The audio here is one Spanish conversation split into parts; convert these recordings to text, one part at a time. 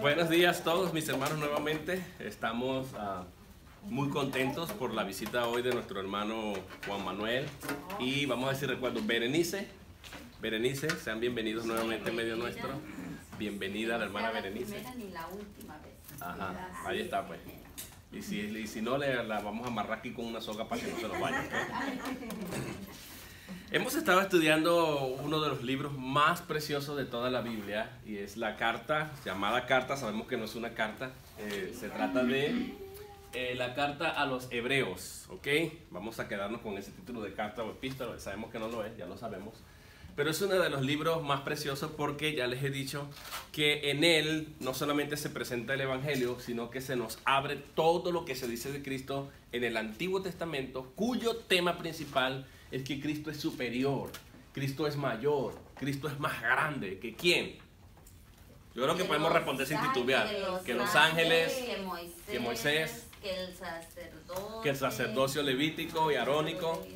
Buenos días a todos mis hermanos nuevamente. Estamos muy contentos por la visita hoy de nuestro hermano Juan Manuel y vamos a ver si recuerdo, Berenice, sean bienvenidos nuevamente en medio nuestro. Bienvenida la hermana Berenice. Ni la última vez. Ajá, ahí está pues. Y si no, la vamos a amarrar aquí con una soga para que no se nos vaya. Hemos estado estudiando uno de los libros más preciosos de toda la Biblia y es la carta, llamada carta, sabemos que no es una carta, se trata de la carta a los hebreos, ¿ok? Vamos a quedarnos con ese título de carta o epístola, sabemos que no lo es, ya lo sabemos. Pero es uno de los libros más preciosos porque ya les he dicho que en él no solamente se presenta el Evangelio, sino que se nos abre todo lo que se dice de Cristo en el Antiguo Testamento, cuyo tema principal es que Cristo es superior, Cristo es mayor, Cristo es más grande. ¿Que quién? Yo creo que podemos responder sin titubear. Que los ángeles, que Moisés, que el sacerdocio levítico y arónico,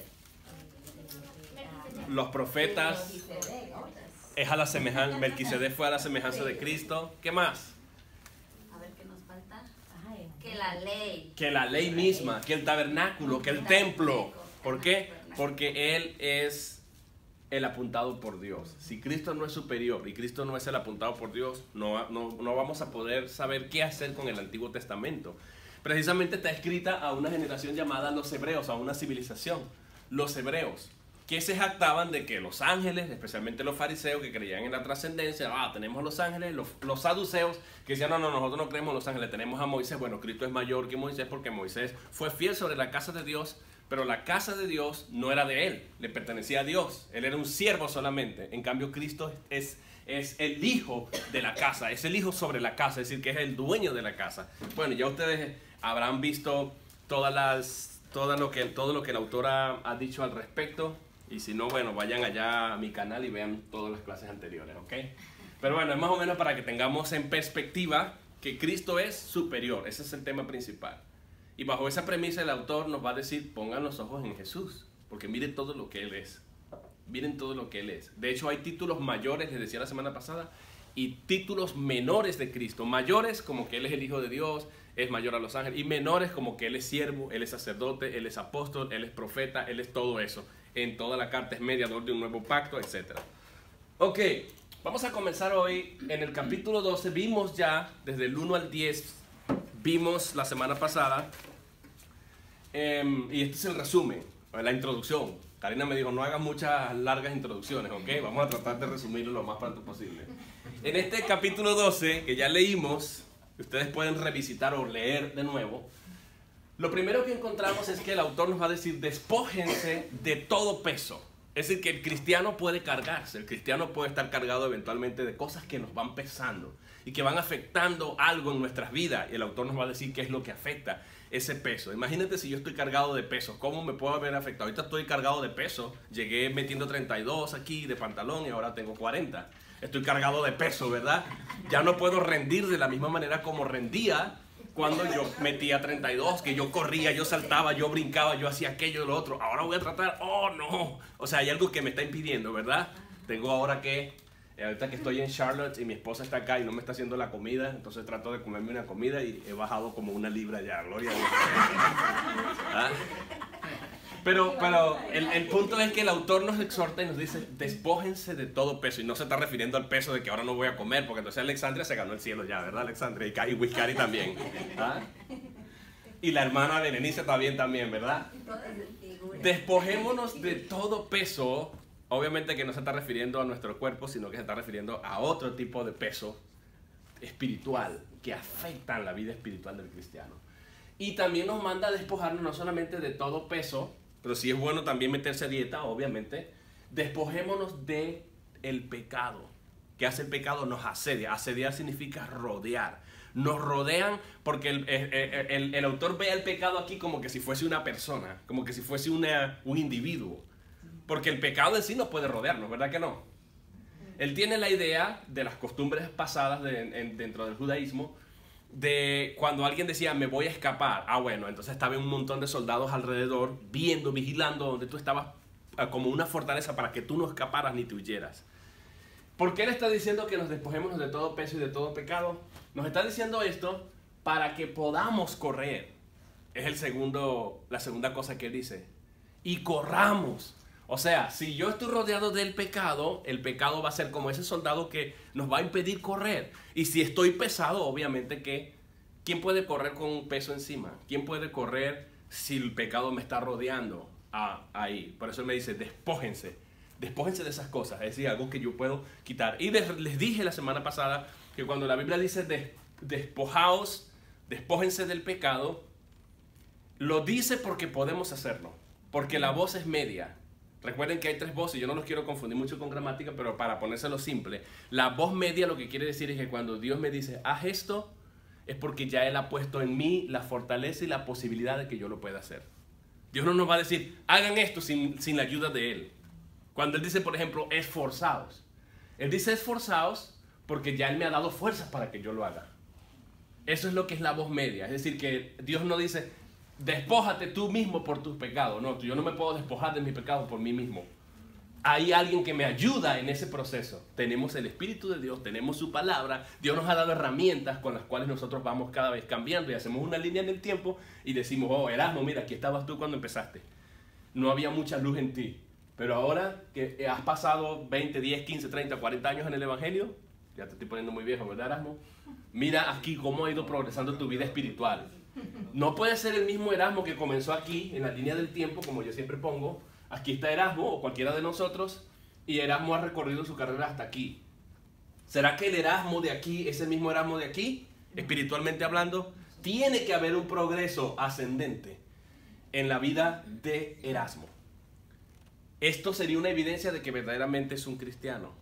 los profetas, es a la semejanza, Melquisedec fue a la semejanza de Cristo. ¿Qué más? A ver qué nos falta. Que la ley. Que la ley misma, que el tabernáculo, que el templo. ¿Por qué? Porque Él es el apuntado por Dios. Si Cristo no es superior y Cristo no es el apuntado por Dios, no vamos a poder saber qué hacer con el Antiguo Testamento. Precisamente está escrita a una generación llamada los hebreos, a una civilización, los hebreos, que se jactaban de que los ángeles, especialmente los fariseos que creían en la trascendencia, tenemos los ángeles, los saduceos que decían, no, nosotros no creemos en los ángeles, tenemos a Moisés. Bueno, Cristo es mayor que Moisés porque Moisés fue fiel sobre la casa de Dios, pero la casa de Dios no era de él, le pertenecía a Dios, él era un siervo solamente. En cambio, Cristo es el hijo de la casa, es el hijo sobre la casa, es decir, que es el dueño de la casa. Bueno, ya ustedes habrán visto todo lo que el autor ha dicho al respecto. Y si no, bueno, vayan allá a mi canal y vean todas las clases anteriores, ¿ok? Pero bueno, es más o menos para que tengamos en perspectiva que Cristo es superior. Ese es el tema principal. Y bajo esa premisa el autor nos va a decir, pongan los ojos en Jesús, porque miren todo lo que Él es. Miren todo lo que Él es. De hecho, hay títulos mayores, les decía la semana pasada, y títulos menores de Cristo. Mayores como que Él es el Hijo de Dios, es mayor a los ángeles. Y menores como que Él es siervo, Él es sacerdote, Él es apóstol, Él es profeta, Él es todo eso. En toda la carta es mediador de un nuevo pacto, etc. Ok, vamos a comenzar hoy en el capítulo 12. Vimos ya desde el 1 al 10, vimos la semana pasada, y este es el resumen, la introducción. Karina me dijo, no hagas muchas largas introducciones, ok, vamos a tratar de resumirlo lo más pronto posible. En este capítulo 12, que ya leímos, ustedes pueden revisitar o leer de nuevo. Lo primero que encontramos es que el autor nos va a decir, despójense de todo peso. Es decir, que el cristiano puede cargarse, el cristiano puede estar cargado eventualmente de cosas que nos van pesando y que van afectando algo en nuestras vidas. Y el autor nos va a decir qué es lo que afecta ese peso. Imagínate si yo estoy cargado de peso, ¿cómo me puedo haber afectado? Ahorita estoy cargado de peso, llegué metiendo 32 aquí de pantalón y ahora tengo 40. Estoy cargado de peso, ¿verdad? Ya no puedo rendir de la misma manera como rendía cuando yo metía 32, que yo corría, yo saltaba, yo brincaba, yo hacía aquello y lo otro. Ahora voy a tratar, oh no. O sea, hay algo que me está impidiendo, ¿verdad? Tengo ahora que, ahorita que estoy en Charlotte y mi esposa está acá y no me está haciendo la comida, entonces trato de comerme una comida y he bajado como 1 libra ya, gloria a Dios. ¿Ah? Pero el punto es que el autor nos exhorta y nos dice, despójense de todo peso. Y no se está refiriendo al peso de que ahora no voy a comer, porque entonces Alexandria se ganó el cielo ya, ¿verdad, Alexandria? Y Wiscari también. ¿Ah? Y la hermana Berenice también, ¿verdad? Despojémonos de todo peso. Obviamente que no se está refiriendo a nuestro cuerpo, sino que se está refiriendo a otro tipo de peso espiritual que afectan la vida espiritual del cristiano. Y también nos manda a despojarnos no solamente de todo peso, pero sí es bueno también meterse a dieta, obviamente. Despojémonos de el pecado. ¿Qué hace el pecado? Nos asedia. Asediar significa rodear. Nos rodean porque el autor ve el pecado aquí como que si fuese una persona, como que si fuese un individuo. Porque el pecado en sí no puede rodearnos, ¿verdad que no? Él tiene la idea de las costumbres pasadas dentro del judaísmo, de cuando alguien decía, me voy a escapar. Bueno, entonces estaba un montón de soldados alrededor, viendo, vigilando donde tú estabas, como una fortaleza para que tú no escaparas ni te huyeras. ¿Por qué Él está diciendo que nos despojemos de todo peso y de todo pecado? Nos está diciendo esto para que podamos correr. Es la segunda cosa que Él dice. Y corramos. O sea, si yo estoy rodeado del pecado, el pecado va a ser como ese soldado que nos va a impedir correr. Y si estoy pesado, obviamente que ¿quién puede correr con un peso encima? ¿Quién puede correr si el pecado me está rodeando ahí? Por eso Él me dice, despójense. Despójense de esas cosas. Es decir, algo que yo puedo quitar. Y les dije la semana pasada que cuando la Biblia dice despojaos, despójense del pecado, lo dice porque podemos hacerlo. Porque la voz es media. Recuerden que hay 3 voces, yo no los quiero confundir mucho con gramática, pero para ponérselo simple, la voz media lo que quiere decir es que cuando Dios me dice, haz esto, es porque ya Él ha puesto en mí la fortaleza y la posibilidad de que yo lo pueda hacer. Dios no nos va a decir, hagan esto sin la ayuda de Él. Cuando Él dice, por ejemplo, esforzaos. Él dice esforzaos porque ya Él me ha dado fuerzas para que yo lo haga. Eso es lo que es la voz media. Es decir, que Dios no dice, despójate tú mismo por tus pecados. No, yo no me puedo despojar de mis pecados por mí mismo. Hay alguien que me ayuda en ese proceso. Tenemos el Espíritu de Dios, tenemos su palabra. Dios nos ha dado herramientas con las cuales nosotros vamos cada vez cambiando y hacemos una línea en el tiempo y decimos, oh, Erasmo, mira, aquí estabas tú cuando empezaste. No había mucha luz en ti. Pero ahora que has pasado 20, 10, 15, 30, 40 años en el Evangelio, ya te estoy poniendo muy viejo, ¿verdad, Erasmo? Mira aquí cómo ha ido progresando tu vida espiritual. No puede ser el mismo Erasmo que comenzó aquí, en la línea del tiempo, como yo siempre pongo. Aquí está Erasmo, o cualquiera de nosotros, y Erasmo ha recorrido su carrera hasta aquí. ¿Será que el Erasmo de aquí es el mismo Erasmo de aquí? Espiritualmente hablando, tiene que haber un progreso ascendente en la vida de Erasmo. Esto sería una evidencia de que verdaderamente es un cristiano.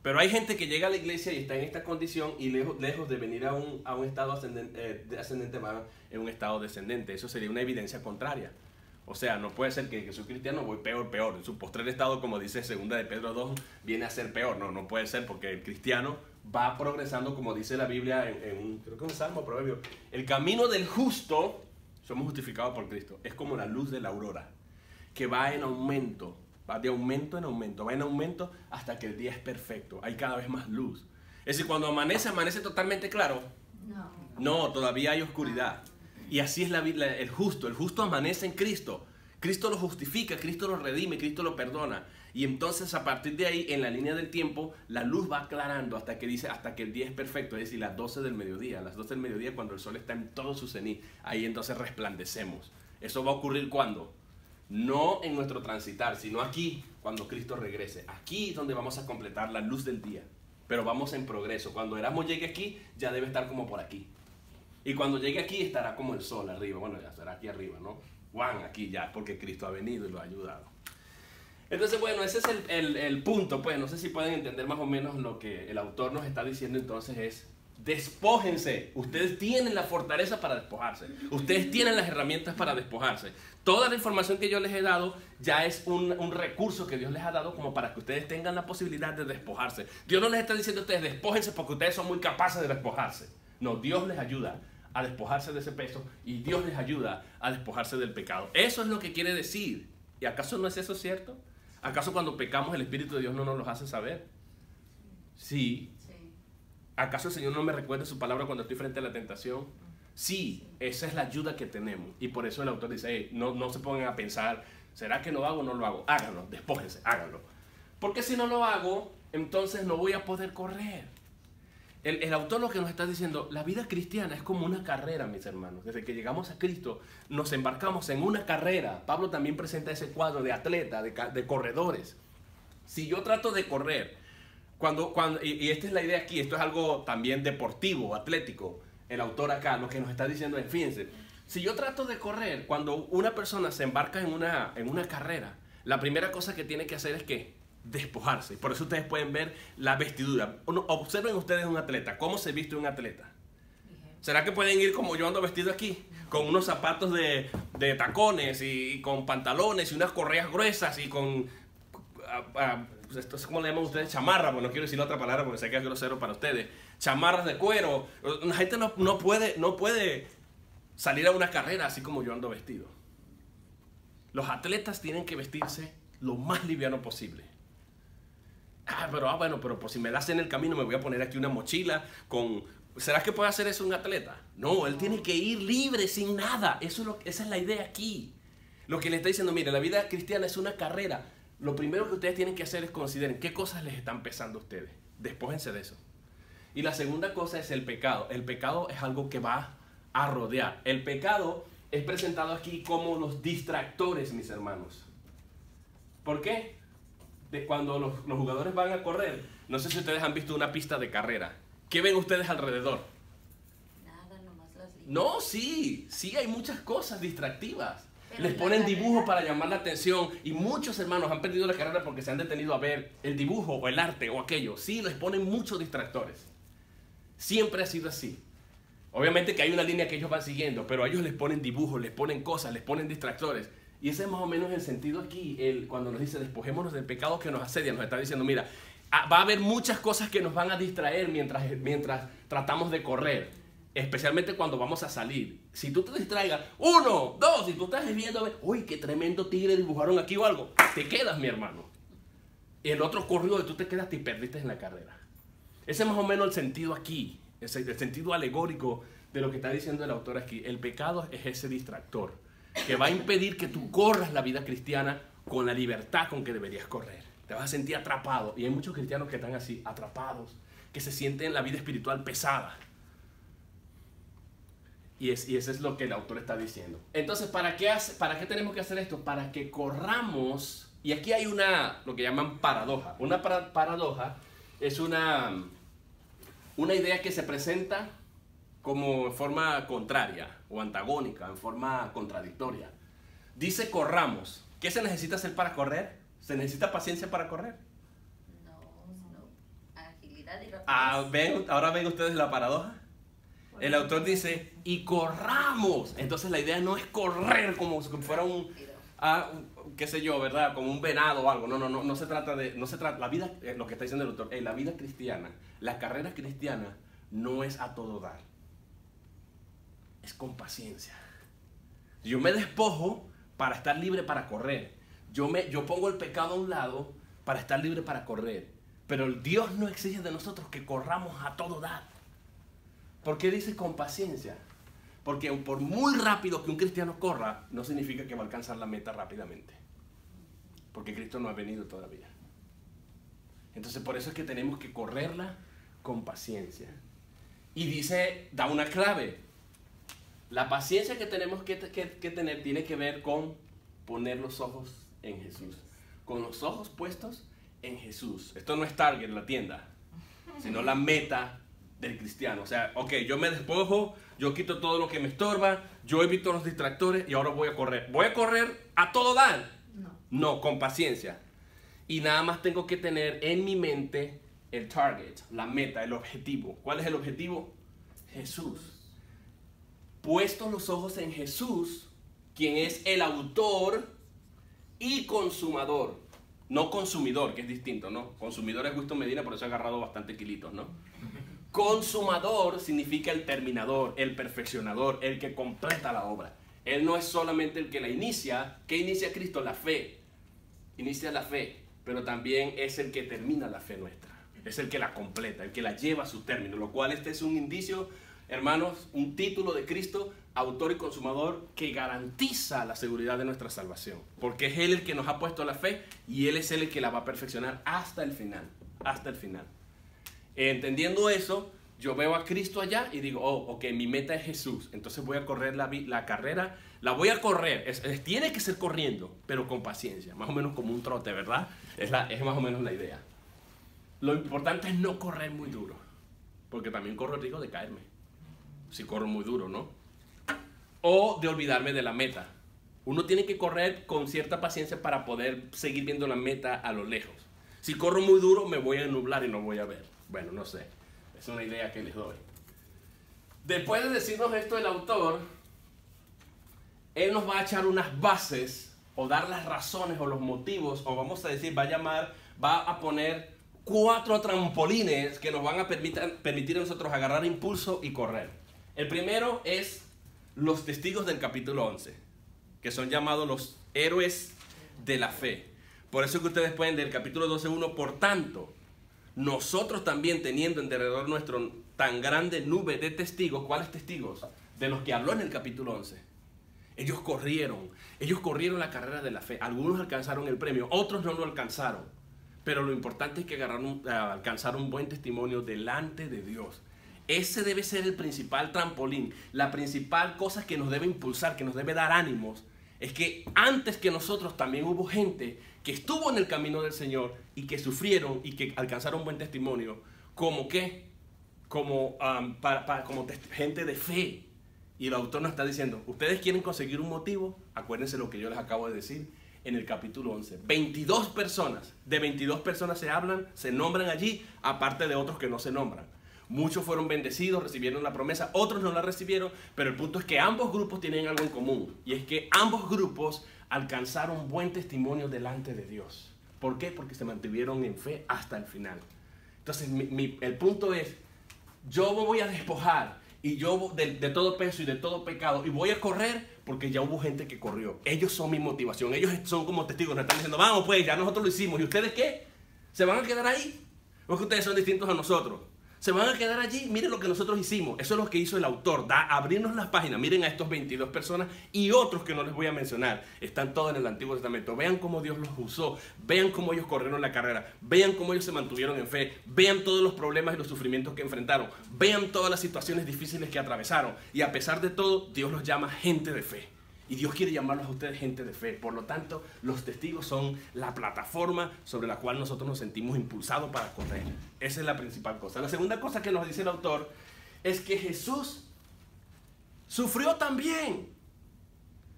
Pero hay gente que llega a la iglesia y está en esta condición y lejos de venir a un estado ascendente va en un estado descendente. Eso sería una evidencia contraria. O sea, no puede ser que soy cristiano, voy peor. En su postrer estado, como dice 2 de Pedro 2, viene a ser peor. No puede ser porque el cristiano va progresando, como dice la Biblia creo que un salmo, proverbio. El camino del justo, somos justificados por Cristo, es como la luz de la aurora, que va en aumento. Va de aumento en aumento, va en aumento hasta que el día es perfecto. Hay cada vez más luz. Es decir, cuando amanece totalmente claro. No, todavía hay oscuridad. Y así es el justo. El justo amanece en Cristo. Cristo lo justifica, Cristo lo redime, Cristo lo perdona. Y entonces a partir de ahí, en la línea del tiempo, la luz va aclarando hasta que el día es perfecto. Es decir, las 12 del mediodía. Las 12 del mediodía cuando el sol está en todo su cenit. Ahí entonces resplandecemos. ¿Eso va a ocurrir cuándo? No en nuestro transitar, sino aquí, cuando Cristo regrese. Aquí es donde vamos a completar la luz del día. Pero vamos en progreso. Cuando Erasmo llegue aquí, ya debe estar como por aquí. Y cuando llegue aquí, estará como el sol arriba. Bueno, ya estará aquí arriba, ¿no? Juan, aquí ya, porque Cristo ha venido y lo ha ayudado. Entonces, bueno, ese es el punto. Pues no sé si pueden entender más o menos lo que el autor nos está diciendo. Entonces es, despójense. Ustedes tienen la fortaleza para despojarse. Ustedes tienen las herramientas para despojarse. Toda la información que yo les he dado ya es un recurso que Dios les ha dado como para que ustedes tengan la posibilidad de despojarse. Dios no les está diciendo a ustedes despójense porque ustedes son muy capaces de despojarse. No, Dios les ayuda a despojarse de ese peso y Dios les ayuda a despojarse del pecado. Eso es lo que quiere decir. ¿Y acaso no es eso cierto? ¿Acaso cuando pecamos el Espíritu de Dios no nos lo hace saber? Sí. ¿Acaso el Señor no me recuerda su palabra cuando estoy frente a la tentación? Sí, esa es la ayuda que tenemos. Y por eso el autor dice, hey, no se pongan a pensar, ¿será que lo hago o no lo hago? Háganlo, despójense, háganlo. Porque si no lo hago, entonces no voy a poder correr. El autor lo que nos está diciendo, la vida cristiana es como una carrera, mis hermanos. Desde que llegamos a Cristo, nos embarcamos en una carrera. Pablo también presenta ese cuadro de atleta, de corredores. Si yo trato de correr, y esta es la idea aquí, esto es algo también deportivo, atlético. El autor acá lo que nos está diciendo es, fíjense, si yo trato de correr, cuando una persona se embarca en una carrera, la primera cosa que tiene que hacer es que despojarse. Por eso ustedes pueden ver la vestidura. Observen ustedes un atleta, ¿cómo se viste un atleta? ¿Será que pueden ir como yo ando vestido aquí? Con unos zapatos de tacones y con pantalones y unas correas gruesas y con... pues esto es como le llaman ustedes, chamarra, pues no quiero decir la otra palabra porque sé que es grosero para ustedes. Chamarras de cuero. La gente no puede salir a una carrera así como yo ando vestido. Los atletas tienen que vestirse lo más liviano posible. Bueno, pero por si me das en el camino me voy a poner aquí una mochila con... ¿Será que puede hacer eso un atleta? No, él tiene que ir libre, sin nada. Esa es la idea aquí. Lo que le está diciendo, mire, la vida cristiana es una carrera. Lo primero que ustedes tienen que hacer es consideren qué cosas les están pesando a ustedes. Despójense de eso. Y la segunda cosa es el pecado. El pecado es algo que va a rodear. El pecado es presentado aquí como los distractores, mis hermanos. ¿Por qué? Cuando los jugadores van a correr, no sé si ustedes han visto una pista de carrera. ¿Qué ven ustedes alrededor? Nada, nomás las líneas. No, sí hay muchas cosas distractivas. Pero Les la ponen carrera, dibujos para llamar la atención y muchos hermanos han perdido la carrera porque se han detenido a ver el dibujo o el arte o aquello. Sí, les ponen muchos distractores. Siempre ha sido así. Obviamente que hay una línea que ellos van siguiendo, pero a ellos les ponen dibujos, les ponen cosas, les ponen distractores. Y ese es más o menos el sentido aquí, cuando nos dice despojémonos del pecado que nos asedia, nos está diciendo, mira, va a haber muchas cosas que nos van a distraer mientras tratamos de correr, especialmente cuando vamos a salir. Si tú te distraigas, 1, 2, y tú estás viendo, uy, qué tremendo tigre dibujaron aquí o algo, te quedas, mi hermano. Y el otro corrió y tú te quedaste y perdiste en la carrera. Ese es más o menos el sentido aquí, el sentido alegórico de lo que está diciendo el autor aquí. El pecado es ese distractor que va a impedir que tú corras la vida cristiana con la libertad con que deberías correr. Te vas a sentir atrapado. Y hay muchos cristianos que están así, atrapados, que se sienten la vida espiritual pesada. Y eso es lo que el autor está diciendo. Entonces, ¿para qué tenemos que hacer esto? Para que corramos. Y aquí hay lo que llaman paradoja. Una paradoja es una idea que se presenta como en forma contraria o antagónica, en forma contradictoria. Dice corramos. ¿Qué se necesita hacer para correr? ¿Se necesita paciencia para correr? No. Agilidad y rapidez. Ahora ven ustedes la paradoja. El autor dice, y corramos. Entonces la idea no es correr como si fuera qué sé yo, ¿verdad? Como un venado o algo. No se trata de... la vida, lo que está diciendo el autor, la vida cristiana, la carrera cristiana no es a todo dar. Es con paciencia. Yo me despojo para estar libre para correr. Yo pongo el pecado a un lado para estar libre para correr. Pero Dios no exige de nosotros que corramos a todo dar. ¿Por qué dice con paciencia? Porque por muy rápido que un cristiano corra, no significa que va a alcanzar la meta rápidamente. Porque Cristo no ha venido todavía. Entonces por eso es que tenemos que correrla con paciencia. Y da una clave. La paciencia que tenemos que tener tiene que ver con poner los ojos en Jesús. Con los ojos puestos en Jesús. Esto no es Target, la tienda, sino la meta del cristiano. O sea, ok, yo me despojo, yo quito todo lo que me estorba, yo evito los distractores y ahora voy a correr. ¿Voy a correr a todo dar? No, con paciencia. Y nada más tengo que tener en mi mente el target, la meta, el objetivo. ¿Cuál es el objetivo? Jesús. Puestos los ojos en Jesús, quien es el autor y consumador. No consumidor, que es distinto, ¿no? Consumidor es Gusto Medina, por eso ha agarrado bastante kilitos, ¿no? Consumador significa el terminador, el perfeccionador, el que completa la obra. Él no es solamente el que la inicia. ¿Qué inicia Cristo? La fe. Inicia la fe, pero también es el que termina la fe nuestra. Es el que la completa, el que la lleva a su término. Lo cual este es un indicio, hermanos, un título de Cristo, autor y consumador, que garantiza la seguridad de nuestra salvación. Porque es Él el que nos ha puesto la fe y Él es el que la va a perfeccionar hasta el final. Hasta el final. Entendiendo eso, yo veo a Cristo allá y digo, ok, mi meta es Jesús. Entonces voy a correr la carrera. La voy a correr. Tiene que ser corriendo, pero con paciencia. Más o menos como un trote, ¿verdad? Es más o menos la idea. Lo importante es no correr muy duro. Porque también corro el riesgo de caerme. Si corro muy duro, ¿no? O de olvidarme de la meta. Uno tiene que correr con cierta paciencia para poder seguir viendo la meta a lo lejos. Si corro muy duro, me voy a nublar y no voy a ver. Bueno, no sé. Es una idea que les doy. Después de decirnos esto el autor, él nos va a echar unas bases o dar las razones o los motivos, o vamos a decir, va a poner 4 trampolines que nos van a permitir a nosotros agarrar impulso y correr. El primero es los testigos del capítulo 11, que son llamados los héroes de la fe. Por eso que ustedes pueden leer el capítulo 12:1, por tanto, nosotros también teniendo en derredor nuestro tan grande nube de testigos. ¿Cuáles testigos? De los que habló en el capítulo 11. Ellos corrieron la carrera de la fe. Algunos alcanzaron el premio, otros no lo alcanzaron. Pero lo importante es que alcanzaron un buen testimonio delante de Dios. Ese debe ser el principal trampolín, la principal cosa que nos debe impulsar, que nos debe dar ánimos. Es que antes que nosotros también hubo gente que estuvo en el camino del Señor y que sufrieron y que alcanzaron buen testimonio. ¿Como qué? Como gente de fe. Y el autor nos está diciendo, ¿ustedes quieren conseguir un motivo? Acuérdense lo que yo les acabo de decir en el capítulo 11. 22 personas, de 22 personas se nombran allí, aparte de otros que no se nombran. Muchos fueron bendecidos, recibieron la promesa, otros no la recibieron, pero el punto es que ambos grupos tienen algo en común. Y es que ambos grupos alcanzaron buen testimonio delante de Dios. ¿Por qué? Porque se mantuvieron en fe hasta el final. Entonces, el punto es, yo me voy a despojar y yo de todo peso y de todo pecado y voy a correr porque ya hubo gente que corrió. Ellos son mi motivación, ellos son como testigos, nos están diciendo, vamos pues, ya nosotros lo hicimos. ¿Y ustedes qué? ¿Se van a quedar ahí? ¿O es que ustedes son distintos a nosotros? Se van a quedar allí, miren lo que nosotros hicimos. Eso es lo que hizo el autor, abrirnos las páginas. Miren a estos 22 personas y otros que no les voy a mencionar. Están todos en el Antiguo Testamento. Vean cómo Dios los usó, vean cómo ellos corrieron la carrera, vean cómo ellos se mantuvieron en fe, vean todos los problemas y los sufrimientos que enfrentaron, vean todas las situaciones difíciles que atravesaron. Y a pesar de todo, Dios los llama gente de fe. Y Dios quiere llamarlos a ustedes gente de fe. Por lo tanto, los testigos son la plataforma sobre la cual nosotros nos sentimos impulsados para correr. Esa es la principal cosa. La segunda cosa que nos dice el autor es que Jesús sufrió también.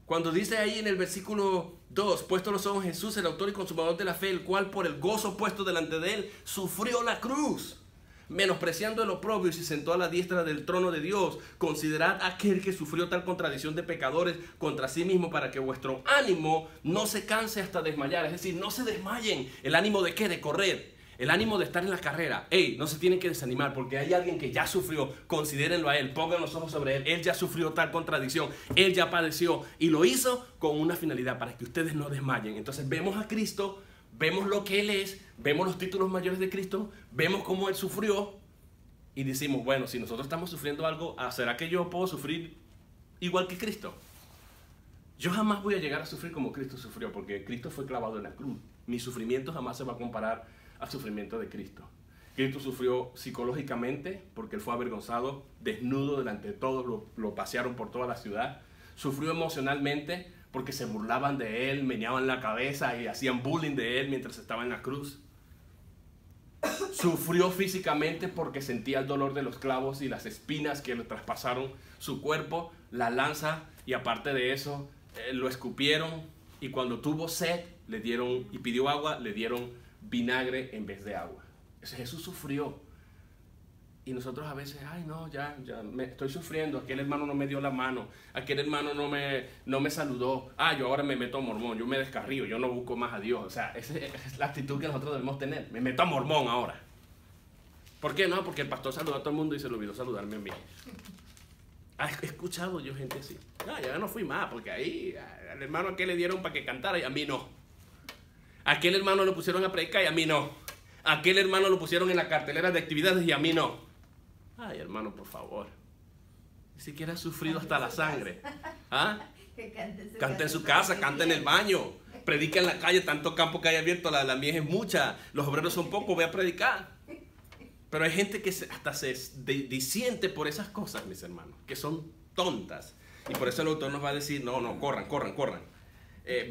Cuando dice ahí en el versículo 2, puesto los ojos en Jesús, el autor y consumador de la fe, el cual por el gozo puesto delante de él, sufrió la cruz, menospreciando el oprobio, y se sentó a la diestra del trono de Dios. Considerad aquel que sufrió tal contradicción de pecadores contra sí mismo, para que vuestro ánimo no se canse hasta desmayar. Es decir, no se desmayen. ¿El ánimo de qué? De correr. El ánimo de estar en la carrera. No se tienen que desanimar porque hay alguien que ya sufrió. Considérenlo a él, pongan los ojos sobre él. Él ya sufrió tal contradicción, él ya padeció y lo hizo con una finalidad, para que ustedes no desmayen. Entonces vemos a Cristo, vemos lo que Él es, vemos los títulos mayores de Cristo, vemos cómo Él sufrió y decimos, bueno, si nosotros estamos sufriendo algo, ¿será que yo puedo sufrir igual que Cristo? Yo jamás voy a llegar a sufrir como Cristo sufrió, porque Cristo fue clavado en la cruz. Mi sufrimiento jamás se va a comparar al sufrimiento de Cristo. Cristo sufrió psicológicamente porque Él fue avergonzado, desnudo delante de todos, lo pasearon por toda la ciudad. Sufrió emocionalmente porque se burlaban de Él, meneaban la cabeza y hacían bullying de Él mientras estaba en la cruz. Sufrió físicamente porque sentía el dolor de los clavos y las espinas que le traspasaron su cuerpo, la lanza, y aparte de eso, lo escupieron, y cuando tuvo sed le dieron, y pidió agua, le dieron vinagre en vez de agua. Jesús sufrió. Y nosotros a veces, ay no, ya me estoy sufriendo, aquel hermano no me dio la mano, aquel hermano no me saludó, yo ahora me meto a mormón, yo me descarrío, yo no busco más a Dios. O sea, esa es la actitud que nosotros debemos tener. Me meto a mormón ahora. ¿Por qué no? Porque el pastor saludó a todo el mundo y se le olvidó saludarme a mí. He escuchado yo gente así. Ya no fui más, porque ahí al hermano aquel le dieron para que cantara y a mí no. A aquel hermano lo pusieron a predicar y a mí no. A aquel hermano lo pusieron en la cartelera de actividades y a mí no. Ay, hermano, por favor. Ni siquiera ha sufrido hasta la sangre. Canta en su casa, canta en el baño, predica en la calle, tanto campo que hay abierto, la mies es mucha, los obreros son pocos, ve a predicar. Pero hay gente que hasta se disiente por esas cosas, mis hermanos, que son tontas. Y por eso el autor nos va a decir, no, corran.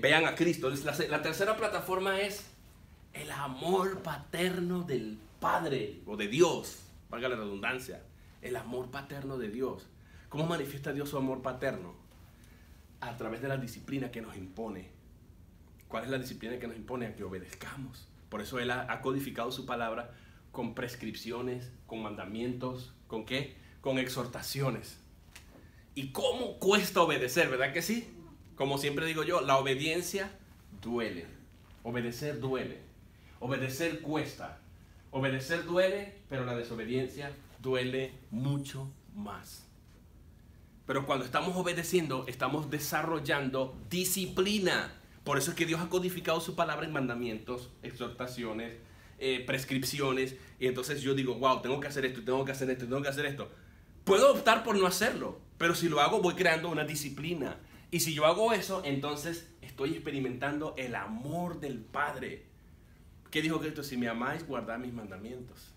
Vean a Cristo. La tercera plataforma es el amor paterno del Padre o de Dios. Valga la redundancia, el amor paterno de Dios. ¿Cómo manifiesta Dios su amor paterno? A través de la disciplina que nos impone. ¿Cuál es la disciplina que nos impone? A que obedezcamos. Por eso Él ha codificado su palabra con prescripciones, con mandamientos, ¿con qué? Con exhortaciones. ¿Y cómo cuesta obedecer? ¿Verdad que sí? Como siempre digo yo, la obediencia duele. Obedecer duele. Obedecer cuesta. Obedecer duele, pero la desobediencia duele mucho más. Pero cuando estamos obedeciendo, estamos desarrollando disciplina. Por eso es que Dios ha codificado su palabra en mandamientos, exhortaciones, prescripciones, y entonces yo digo, wow, tengo que hacer esto, tengo que hacer esto, tengo que hacer esto. Puedo optar por no hacerlo, pero si lo hago voy creando una disciplina. Y si yo hago eso, entonces estoy experimentando el amor del Padre. ¿Qué dijo Cristo? Si me amáis, guardad mis mandamientos.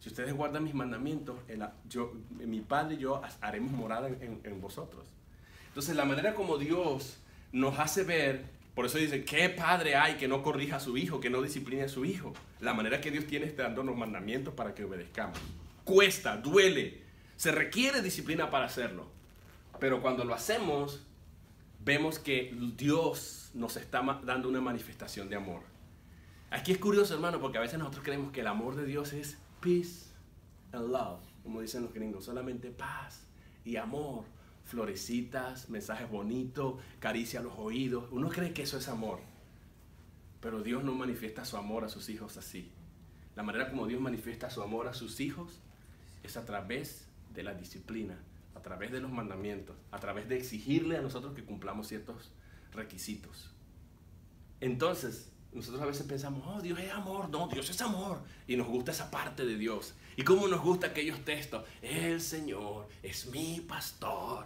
Si ustedes guardan mis mandamientos, mi Padre y yo haremos morada en vosotros. Entonces la manera como Dios nos hace ver, por eso dice, ¿qué padre hay que no corrija a su hijo, que no discipline a su hijo? La manera que Dios tiene es dándonos mandamientos para que obedezcamos. Cuesta, duele, se requiere disciplina para hacerlo. Pero cuando lo hacemos, vemos que Dios nos está dando una manifestación de amor. Aquí es curioso, hermano, porque a veces nosotros creemos que el amor de Dios es peace and love, como dicen los gringos, solamente paz y amor, florecitas, mensajes bonitos, caricia a los oídos. Uno cree que eso es amor, pero Dios no manifiesta su amor a sus hijos así. La manera como Dios manifiesta su amor a sus hijos es a través de la disciplina, a través de los mandamientos, a través de exigirle a nosotros que cumplamos ciertos requisitos. Entonces, nosotros a veces pensamos, oh, Dios es amor. No, Dios es amor. Y nos gusta esa parte de Dios. Y cómo nos gusta aquellos textos, el Señor es mi pastor.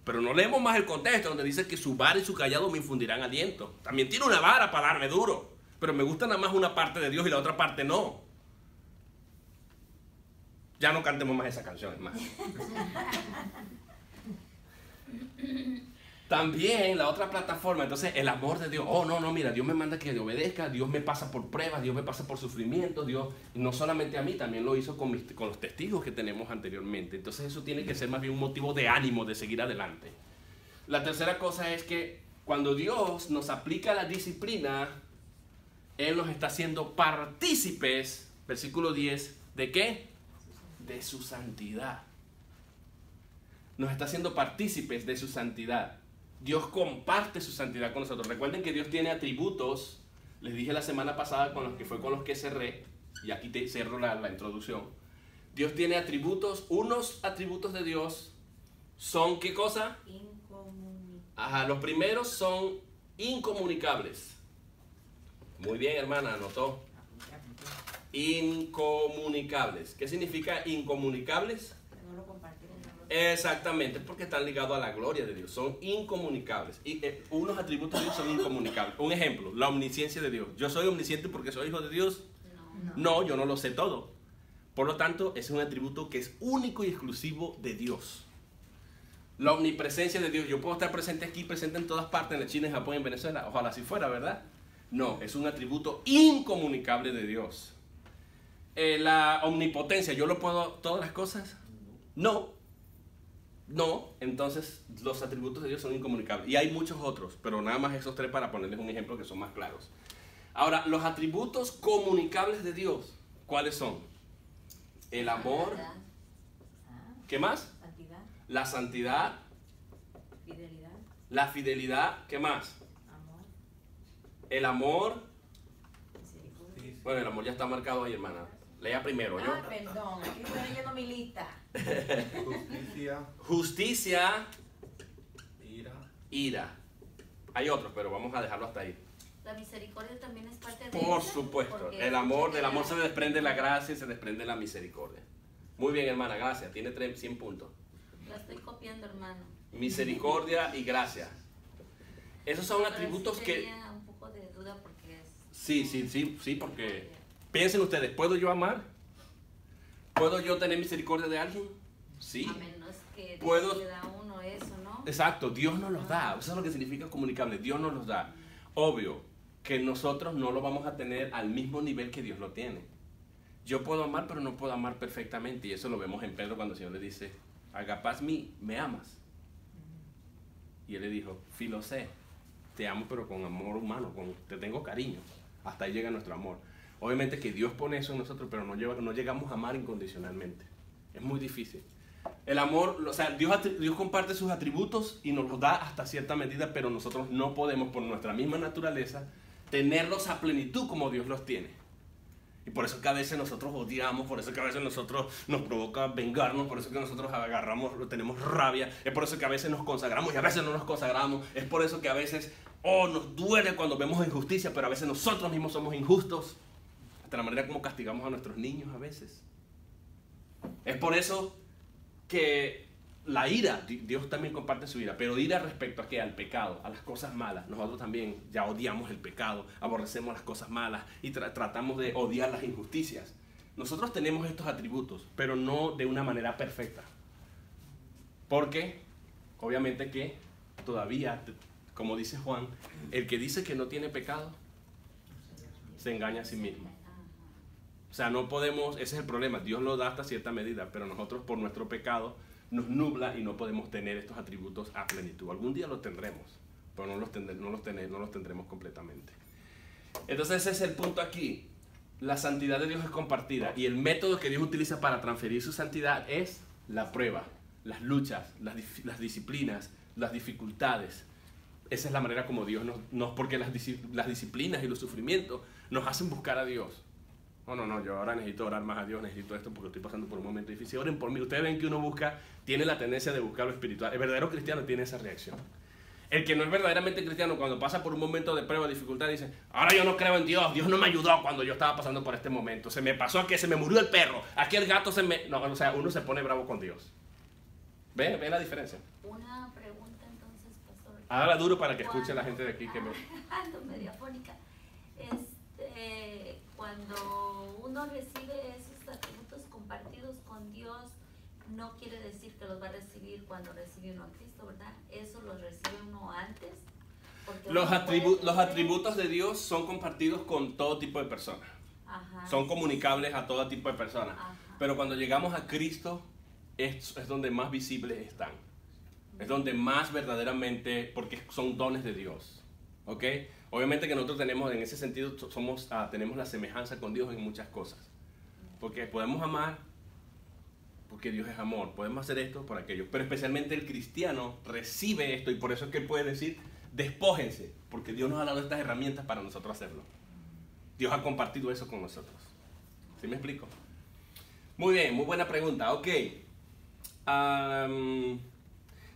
Pero no leemos más el contexto donde dice que su vara y su callado me infundirán aliento. También tiene una vara para darme duro. Pero me gusta nada más una parte de Dios y la otra parte no. Ya no cantemos más esa canción, es más. También la otra plataforma, entonces el amor de Dios. Oh, no, mira, Dios me manda que le obedezca, Dios me pasa por pruebas, Dios me pasa por sufrimientos, Dios, y no solamente a mí, también lo hizo con los testigos que tenemos anteriormente. Entonces eso tiene que ser más bien un motivo de ánimo, de seguir adelante. La tercera cosa es que cuando Dios nos aplica la disciplina, Él nos está haciendo partícipes, versículo 10, ¿de qué? De su santidad. Nos está haciendo partícipes de su santidad. Dios comparte su santidad con nosotros. Recuerden que Dios tiene atributos. Les dije la semana pasada con los que cerré. Y aquí te cerro la introducción. Dios tiene atributos. Unos atributos de Dios son, ¿qué cosa? Incomunicables. Los primeros son incomunicables. Muy bien, hermana, anotó. Incomunicables. ¿Qué significa incomunicables? No lo compartimos. Exactamente, porque están ligados a la gloria de Dios. Son incomunicables. Y unos atributos de Dios son incomunicables. Un ejemplo, la omnisciencia de Dios. ¿Yo soy omnisciente porque soy hijo de Dios? No, yo no lo sé todo. Por lo tanto, es un atributo que es único y exclusivo de Dios. La omnipresencia de Dios. Yo puedo estar presente aquí, presente en todas partes, en China, en Japón, en Venezuela. Ojalá así fuera, ¿verdad? No, es un atributo incomunicable de Dios. La omnipotencia. ¿Yo lo puedo todas las cosas? No, entonces los atributos de Dios son incomunicables. Y hay muchos otros, pero nada más esos tres para ponerles un ejemplo que son más claros. Ahora, los atributos comunicables de Dios, ¿cuáles son? El amor. ¿Qué más? Santidad. La santidad. Fidelidad. La fidelidad. ¿Qué más? Amor. El amor. Misericordia. Bueno, el amor ya está marcado ahí, hermana. Lea primero. Perdón, aquí estoy leyendo mi lista. Justicia. Ira. Hay otros, pero vamos a dejarlo hasta ahí. La misericordia también es parte de Por esa, supuesto. Del amor se desprende la gracia y se desprende la misericordia. Muy bien, hermana, gracias. Tiene 100 puntos. La estoy copiando, hermano. Misericordia y gracia. Esos son atributos que... Tenía un poco de duda porque es... Sí, porque... Piensen ustedes, ¿puedo yo amar? ¿Puedo yo tener misericordia de alguien? Sí. A menos que ¿Puedo? le da uno eso, ¿no? Exacto, Dios nos los da. Eso es lo que significa comunicable. Dios nos los da. Obvio que nosotros no lo vamos a tener al mismo nivel que Dios lo tiene. Yo puedo amar, pero no puedo amar perfectamente. Y eso lo vemos en Pedro cuando el Señor le dice, agapás mí, me amas. Y él le dijo, filosé, te amo pero con amor humano, te tengo cariño. Hasta ahí llega nuestro amor. Obviamente que Dios pone eso en nosotros, pero no llegamos a amar incondicionalmente. Es muy difícil. El amor, o sea, Dios comparte sus atributos y nos los da hasta cierta medida, pero nosotros no podemos, por nuestra misma naturaleza, tenerlos a plenitud como Dios los tiene. Y por eso que a veces nosotros odiamos, por eso que a veces nosotros nos provoca vengarnos, por eso que nosotros tenemos rabia, es por eso que a veces nos consagramos y a veces no nos consagramos, es por eso que a veces nos duele cuando vemos injusticia, pero a veces nosotros mismos somos injustos. hasta la manera como castigamos a nuestros niños a veces. Es por eso que la ira, Dios también comparte su ira, pero ira respecto a ¿qué? Al pecado, a las cosas malas. Nosotros también ya odiamos el pecado, aborrecemos las cosas malas y tratamos de odiar las injusticias. Nosotros tenemos estos atributos, pero no de una manera perfecta. Porque, obviamente que todavía, como dice Juan, el que dice que no tiene pecado, se engaña a sí mismo. O sea, no podemos, ese es el problema, Dios lo da hasta cierta medida, pero nosotros por nuestro pecado nos nubla y no podemos tener estos atributos a plenitud. Algún día los tendremos, pero no los tendremos completamente. Entonces ese es el punto aquí. La santidad de Dios es compartida y el método que Dios utiliza para transferir su santidad es la prueba, las luchas, las disciplinas, las dificultades. Esa es la manera como Dios nos porque las disciplinas y los sufrimientos nos hacen buscar a Dios. No, yo ahora necesito orar más a Dios, necesito esto porque estoy pasando por un momento difícil. Oren por mí. Ustedes ven que uno tiene la tendencia de buscar lo espiritual. El verdadero cristiano tiene esa reacción. El que no es verdaderamente cristiano, cuando pasa por un momento de prueba, de dificultad, dice, ahora yo no creo en Dios, Dios no me ayudó cuando yo estaba pasando por este momento. Se me pasó que se me murió el perro, aquí el gato se me... No, o sea, uno se pone bravo con Dios. ¿Ve la diferencia? Una pregunta entonces, pastor. Hágala duro para que escuche la gente de aquí que me... Ando medio afónica. Cuando uno recibe esos atributos compartidos con Dios, no quiere decir que los va a recibir cuando recibe uno a Cristo, ¿verdad? Eso los recibe uno antes. Los atributos de Dios son compartidos con todo tipo de personas. Ajá. Son comunicables a todo tipo de personas. Ajá. Pero cuando llegamos a Cristo, es donde más visibles están. Es donde más verdaderamente, porque son dones de Dios. ¿Ok? Obviamente que nosotros tenemos, en ese sentido, tenemos la semejanza con Dios en muchas cosas. Porque podemos amar, porque Dios es amor. Podemos hacer esto por aquello. Pero especialmente el cristiano recibe esto y por eso es que él puede decir, despójense, porque Dios nos ha dado estas herramientas para nosotros hacerlo. Dios ha compartido eso con nosotros. ¿Sí me explico? Muy bien, muy buena pregunta. Ok.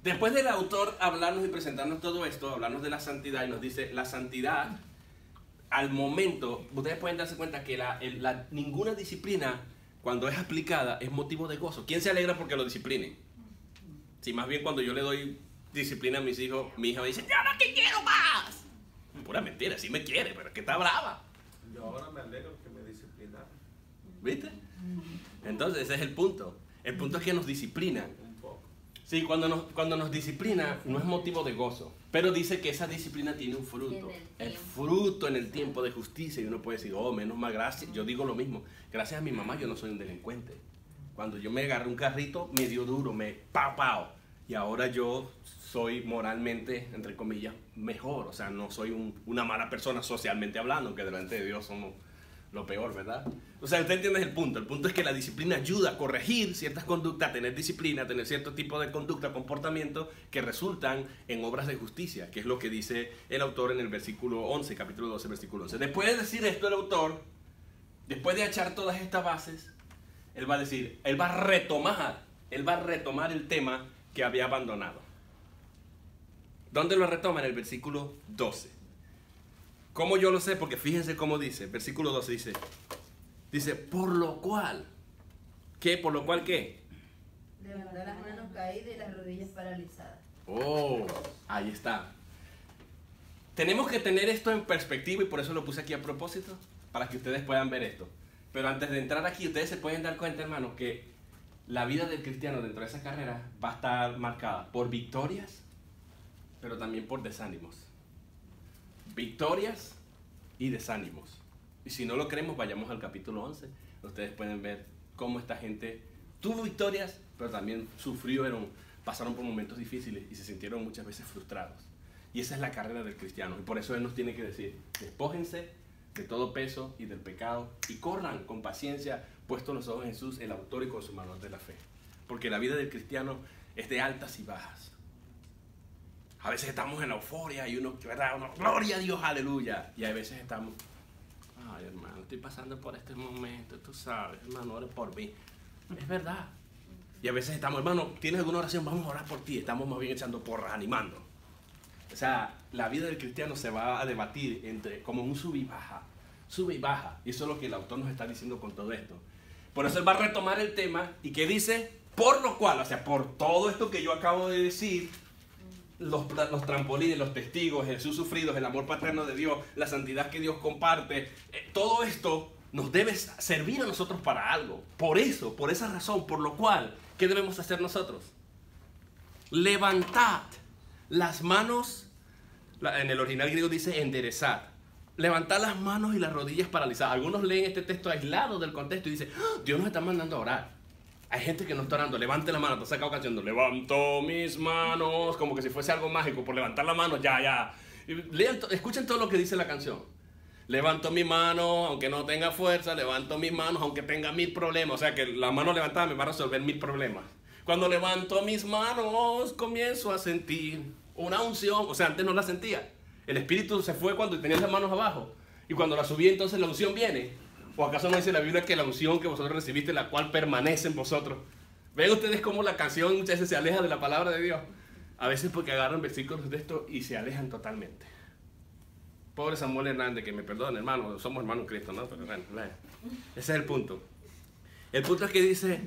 Después del autor hablarnos y presentarnos todo esto, hablarnos de la santidad y nos dice, la santidad, al momento, ustedes pueden darse cuenta que ninguna disciplina, cuando es aplicada, es motivo de gozo. ¿Quién se alegra porque lo disciplinen? Si más bien cuando yo le doy disciplina a mis hijos, mi hija me dice, ¡ya no te quiero más! Pura mentira, sí me quiere, pero es que está brava. Yo ahora me alegro que me disciplinaron. ¿Viste? Entonces ese es el punto. El punto es que nos disciplinan. Un poco. Sí, cuando nos disciplina no es motivo de gozo, pero dice que esa disciplina tiene un fruto. El fruto en el tiempo de justicia. Y uno puede decir, oh, menos mal, gracias. Yo digo lo mismo. Gracias a mi mamá yo no soy un delincuente. Cuando yo me agarré un carrito, me dio duro, me pao. Y ahora yo soy moralmente, entre comillas, mejor. O sea, no soy una mala persona socialmente hablando, que delante de Dios somos lo peor, ¿verdad? O sea, usted entiende el punto. El punto es que la disciplina ayuda a corregir ciertas conductas, a tener disciplina, a tener cierto tipo de conducta, comportamiento que resultan en obras de justicia, que es lo que dice el autor en el versículo 11, capítulo 12, versículo 11. Después de decir esto el autor, después de echar todas estas bases, él va a retomar el tema que había abandonado. ¿Dónde lo retoma? En el versículo 12. ¿Cómo yo lo sé? Porque fíjense cómo dice, versículo 12 dice, por lo cual, ¿qué? ¿Por lo cual qué? Levantar las manos caídas y las rodillas paralizadas. Oh, ahí está. Tenemos que tener esto en perspectiva y por eso lo puse aquí a propósito, para que ustedes puedan ver esto. Pero antes de entrar aquí, ustedes se pueden dar cuenta, hermanos, que la vida del cristiano dentro de esa carrera va a estar marcada por victorias, pero también por desánimos. Victorias y desánimos. Y si no lo creemos, vayamos al capítulo 11. Ustedes pueden ver cómo esta gente tuvo victorias, pero también pasaron por momentos difíciles y se sintieron muchas veces frustrados. Y esa es la carrera del cristiano. Y por eso Él nos tiene que decir, despójense de todo peso y del pecado y corran con paciencia, puestos los ojos en Jesús, el autor y consumador de la fe. Porque la vida del cristiano es de altas y bajas. A veces estamos en la euforia y ¿verdad? Gloria a Dios, aleluya. Y a veces estamos, ay hermano, estoy pasando por este momento, tú sabes, hermano, ore por mí. Es verdad. Y a veces estamos, hermano, ¿tienes alguna oración? Vamos a orar por ti. Estamos más bien echando porras, animando. O sea, la vida del cristiano se va a debatir como un sub y baja. sube y baja. Y eso es lo que el autor nos está diciendo con todo esto. Por eso él va a retomar el tema y que dice, por lo cual, o sea, por todo esto que yo acabo de decir, los trampolines, los testigos, Jesús sufrido, el amor paterno de Dios, la santidad que Dios comparte, todo esto nos debe servir a nosotros para algo. Por eso, por esa razón, por lo cual, ¿qué debemos hacer nosotros? Levantad las manos, en el original griego dice enderezad. Levantad las manos y las rodillas paralizadas. Algunos leen este texto aislado del contexto y dicen, ¡oh! Dios nos está mandando a orar. Hay gente que no está orando, levante la mano, te saca canción, levanto mis manos, como que si fuese algo mágico, por levantar la mano, ya. Escuchen todo lo que dice la canción. Levanto mi mano, aunque no tenga fuerza, levanto mis manos, aunque tenga 1000 problemas. O sea que la mano levantada me va a resolver 1000 problemas. Cuando levanto mis manos, comienzo a sentir una unción. O sea, antes no la sentía. El espíritu se fue cuando tenía las manos abajo. Y cuando la subí, entonces la unción viene. ¿O acaso no dice la Biblia que la unción que vosotros recibiste, la cual permanece en vosotros? ¿Ven ustedes cómo la canción muchas veces se aleja de la palabra de Dios? A veces porque agarran versículos de esto y se alejan totalmente. Pobre Samuel Hernández, que me perdone, hermano, somos hermanos en Cristo, ¿no? Pero bueno, ese es el punto. El punto es que dice,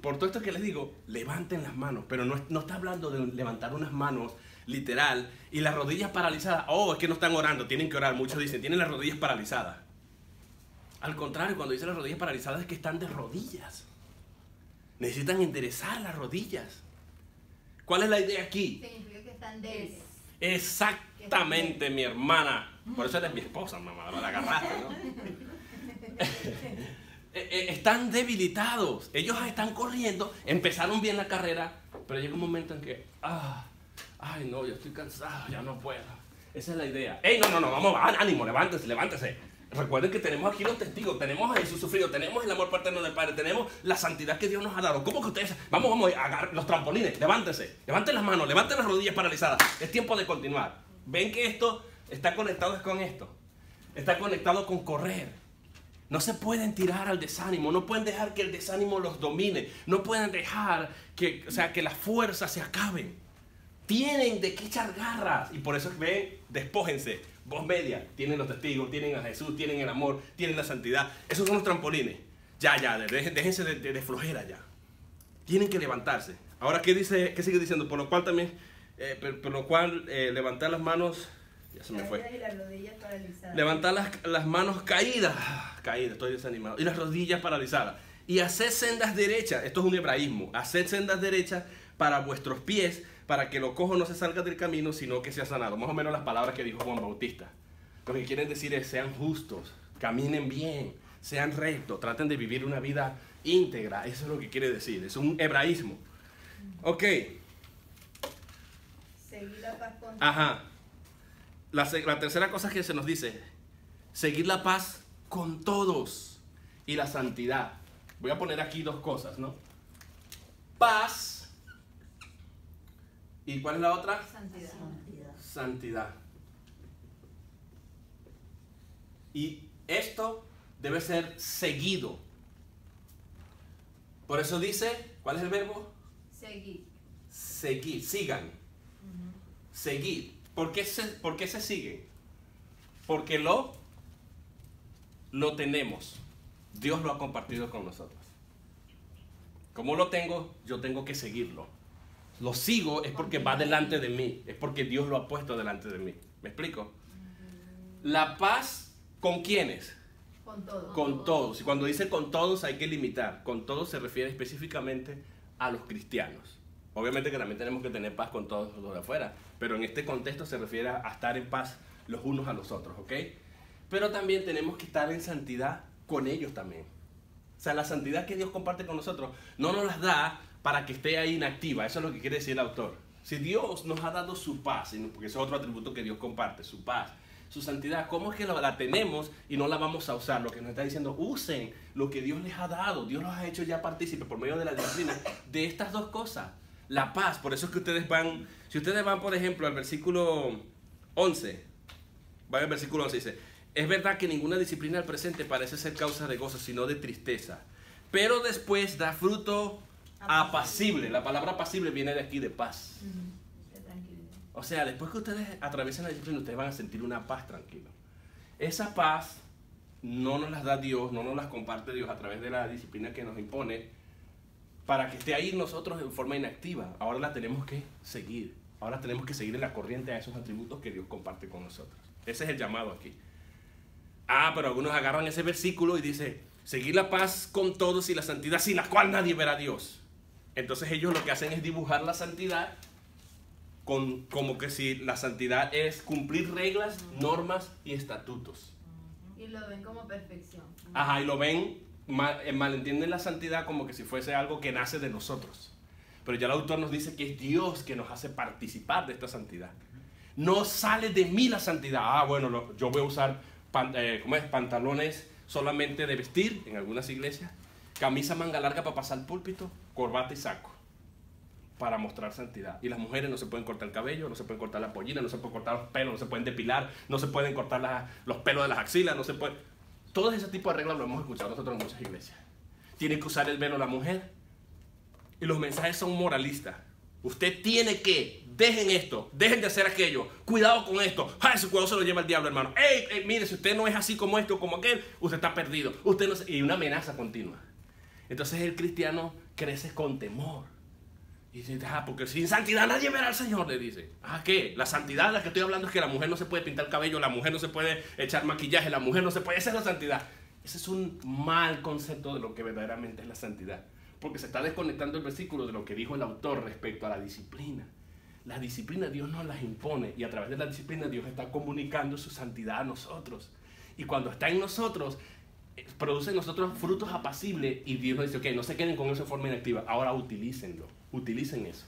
por todo esto que les digo, levanten las manos, pero no está hablando de levantar unas manos literal y las rodillas paralizadas. Oh, es que no están orando, tienen que orar. Muchos dicen, tienen las rodillas paralizadas. Al contrario, cuando dice las rodillas paralizadas es que están de rodillas. Necesitan enderezar las rodillas. ¿Cuál es la idea aquí? Significa que están débiles. Exactamente, mi hermana. Por eso eres mi esposa, mamá. La agarraste, ¿no? Están debilitados. Ellos están corriendo. Empezaron bien la carrera. Pero llega un momento en que... ay, no, yo estoy cansado. Ya no puedo. Esa es la idea. ¡Ey, no! Vamos, ánimo, levántese. Recuerden que tenemos aquí los testigos, tenemos a Jesús sufrido, tenemos el amor paterno del Padre, tenemos la santidad que Dios nos ha dado. ¿Cómo que ustedes? Vamos, agarrar los trampolines, levántese, levanten las manos, levanten las rodillas paralizadas. Es tiempo de continuar. Ven que esto está conectado con esto, está conectado con correr. No se pueden tirar al desánimo, no pueden dejar que el desánimo los domine, no pueden dejar que las fuerzas se acaben. Tienen de qué echar garras y por eso ven, despójense. Voz media, tienen los testigos, tienen a Jesús, tienen el amor, tienen la santidad. Esos son los trampolines. Ya, déjense de flojera ya. Tienen que levantarse. Ahora, ¿qué sigue diciendo? Por lo cual también, levantar las manos, ya se me fue. Y las rodillas paralizadas. Levantar las manos caídas, estoy desanimado. Y las rodillas paralizadas. Y hacer sendas derechas, esto es un hebraísmo. Hacer sendas derechas para vuestros pies, para que lo cojo no se salga del camino, sino que sea sanado. Más o menos las palabras que dijo Juan Bautista. Lo que quieren decir es, sean justos, caminen bien, sean rectos, traten de vivir una vida íntegra. Eso es lo que quiere decir, es un hebraísmo. Ok. Seguir la paz con... Ajá. La tercera cosa que se nos dice, seguir la paz con todos y la santidad. Voy a poner aquí dos cosas, ¿no? Paz. ¿Y cuál es la otra? Santidad. Y esto debe ser seguido. Por eso dice, ¿cuál es el verbo? Seguir, sigan. Seguir. ¿Por qué se siguen? Porque lo tenemos. Dios lo ha compartido con nosotros. Como lo tengo, yo tengo que seguirlo. Lo sigo es porque va delante de mí, es porque Dios lo ha puesto delante de mí. ¿Me explico? La paz, ¿con quiénes? Con todos. Con todos. Y cuando dice con todos hay que limitar. Con todos se refiere específicamente a los cristianos. Obviamente que también tenemos que tener paz con todos los de afuera, pero en este contexto se refiere a estar en paz los unos a los otros, ¿ok? Pero también tenemos que estar en santidad con ellos también. O sea, la santidad que Dios comparte con nosotros no nos las da para que esté ahí inactiva. Eso es lo que quiere decir el autor. Si Dios nos ha dado su paz, porque eso es otro atributo que Dios comparte, su paz, su santidad, ¿cómo es que la tenemos y no la vamos a usar? Lo que nos está diciendo, usen lo que Dios les ha dado. Dios los ha hecho ya partícipes por medio de la disciplina de estas dos cosas. La paz, por eso es que ustedes van, si ustedes van por ejemplo al versículo 11, van al versículo 11, dice, es verdad que ninguna disciplina al presente parece ser causa de gozo, sino de tristeza, pero después da fruto apacible. La palabra apacible viene de aquí, de paz. O sea, después que ustedes atraviesen la disciplina, ustedes van a sentir una paz tranquila. Esa paz no nos las da Dios, no nos las comparte Dios a través de la disciplina que nos impone, para que esté ahí nosotros en forma inactiva. Ahora la tenemos que seguir. Ahora tenemos que seguir en la corriente a esos atributos que Dios comparte con nosotros. Ese es el llamado aquí. Pero algunos agarran ese versículo y dice, seguir la paz con todos y la santidad, sin la cual nadie verá a Dios. Entonces ellos lo que hacen es dibujar la santidad como que si la santidad es cumplir reglas, normas y estatutos. Y lo ven como perfección. Y lo ven, malentienden la santidad como que si fuese algo que nace de nosotros. Pero ya el autor nos dice que es Dios que nos hace participar de esta santidad. No sale de mí la santidad. Yo voy a usar pantalones solamente de vestir en algunas iglesias, camisa manga larga para pasar el púlpito, corbata y saco para mostrar santidad. Y las mujeres no se pueden cortar el cabello, no se pueden cortar la pollina, no se pueden cortar los pelos, no se pueden depilar, no se pueden cortar los pelos de las axilas, no se puede. Todo ese tipo de reglas lo hemos escuchado nosotros en muchas iglesias. Tiene que usar el velo la mujer. Y los mensajes son moralistas. Usted tiene que, dejen esto, dejen de hacer aquello, cuidado con esto. Ese cuidado se lo lleva el diablo, hermano. Mire, si usted no es así como esto, como aquel, usted está perdido. Usted no. Y una amenaza continua. Entonces el cristiano crece con temor. Y dice, porque sin santidad nadie verá al Señor, le dice. ¿Qué? La santidad de la que estoy hablando es que la mujer no se puede pintar el cabello, la mujer no se puede echar maquillaje, la mujer no se puede. Esa es la santidad. Ese es un mal concepto de lo que verdaderamente es la santidad. Porque se está desconectando el versículo de lo que dijo el autor respecto a la disciplina. La disciplina Dios nos las impone y a través de la disciplina Dios está comunicando su santidad a nosotros. Y cuando está en nosotros, produce en nosotros frutos apacibles y Dios nos dice, ok, no se queden con eso de forma inactiva, ahora utilícenlo, utilicen eso.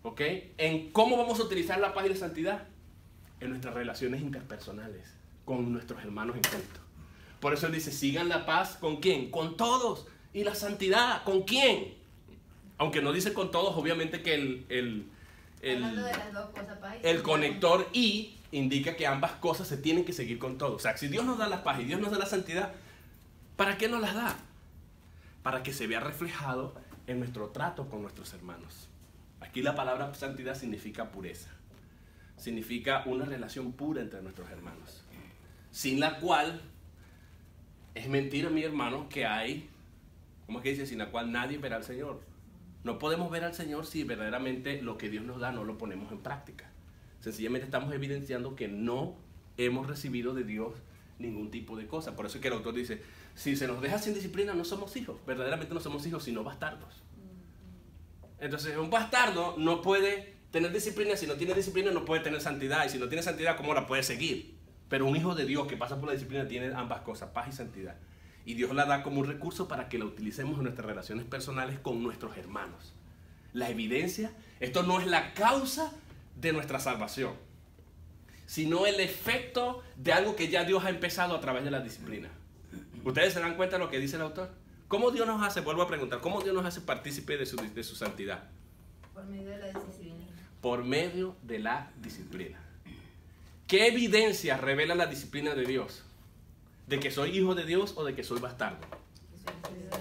¿Ok? ¿En cómo vamos a utilizar la paz y la santidad? En nuestras relaciones interpersonales, con nuestros hermanos en Cristo. Por eso él dice, sigan la paz, ¿con quién? Con todos. ¿Y la santidad? ¿Con quién? Aunque no dice con todos, obviamente que el conector y indica que ambas cosas se tienen que seguir con todos. O sea, si Dios nos da la paz y Dios nos da la santidad, ¿para qué nos las da? Para que se vea reflejado en nuestro trato con nuestros hermanos. Aquí la palabra santidad significa pureza. Significa una relación pura entre nuestros hermanos. Sin la cual, es mentira, mi hermano, que hay... ¿Cómo es que dice? Sin la cual nadie verá al Señor. No podemos ver al Señor si verdaderamente lo que Dios nos da no lo ponemos en práctica. Sencillamente estamos evidenciando que no hemos recibido de Dios ningún tipo de cosa. Por eso es que el autor dice, si se nos deja sin disciplina no somos hijos. Verdaderamente no somos hijos, sino bastardos. Entonces un bastardo no puede tener disciplina. Si no tiene disciplina no puede tener santidad. Y si no tiene santidad, ¿cómo la puede seguir? Pero un hijo de Dios que pasa por la disciplina tiene ambas cosas, paz y santidad. Y Dios la da como un recurso para que la utilicemos en nuestras relaciones personales con nuestros hermanos. La evidencia, esto no es la causa de nuestra salvación, sino el efecto de algo que ya Dios ha empezado a través de la disciplina. ¿Ustedes se dan cuenta de lo que dice el autor? ¿Cómo Dios nos hace, vuelvo a preguntar, cómo Dios nos hace partícipe de su santidad? Por medio de la disciplina. Por medio de la disciplina. ¿Qué evidencia revela la disciplina de Dios? ¿De que soy hijo de Dios o de que soy bastardo?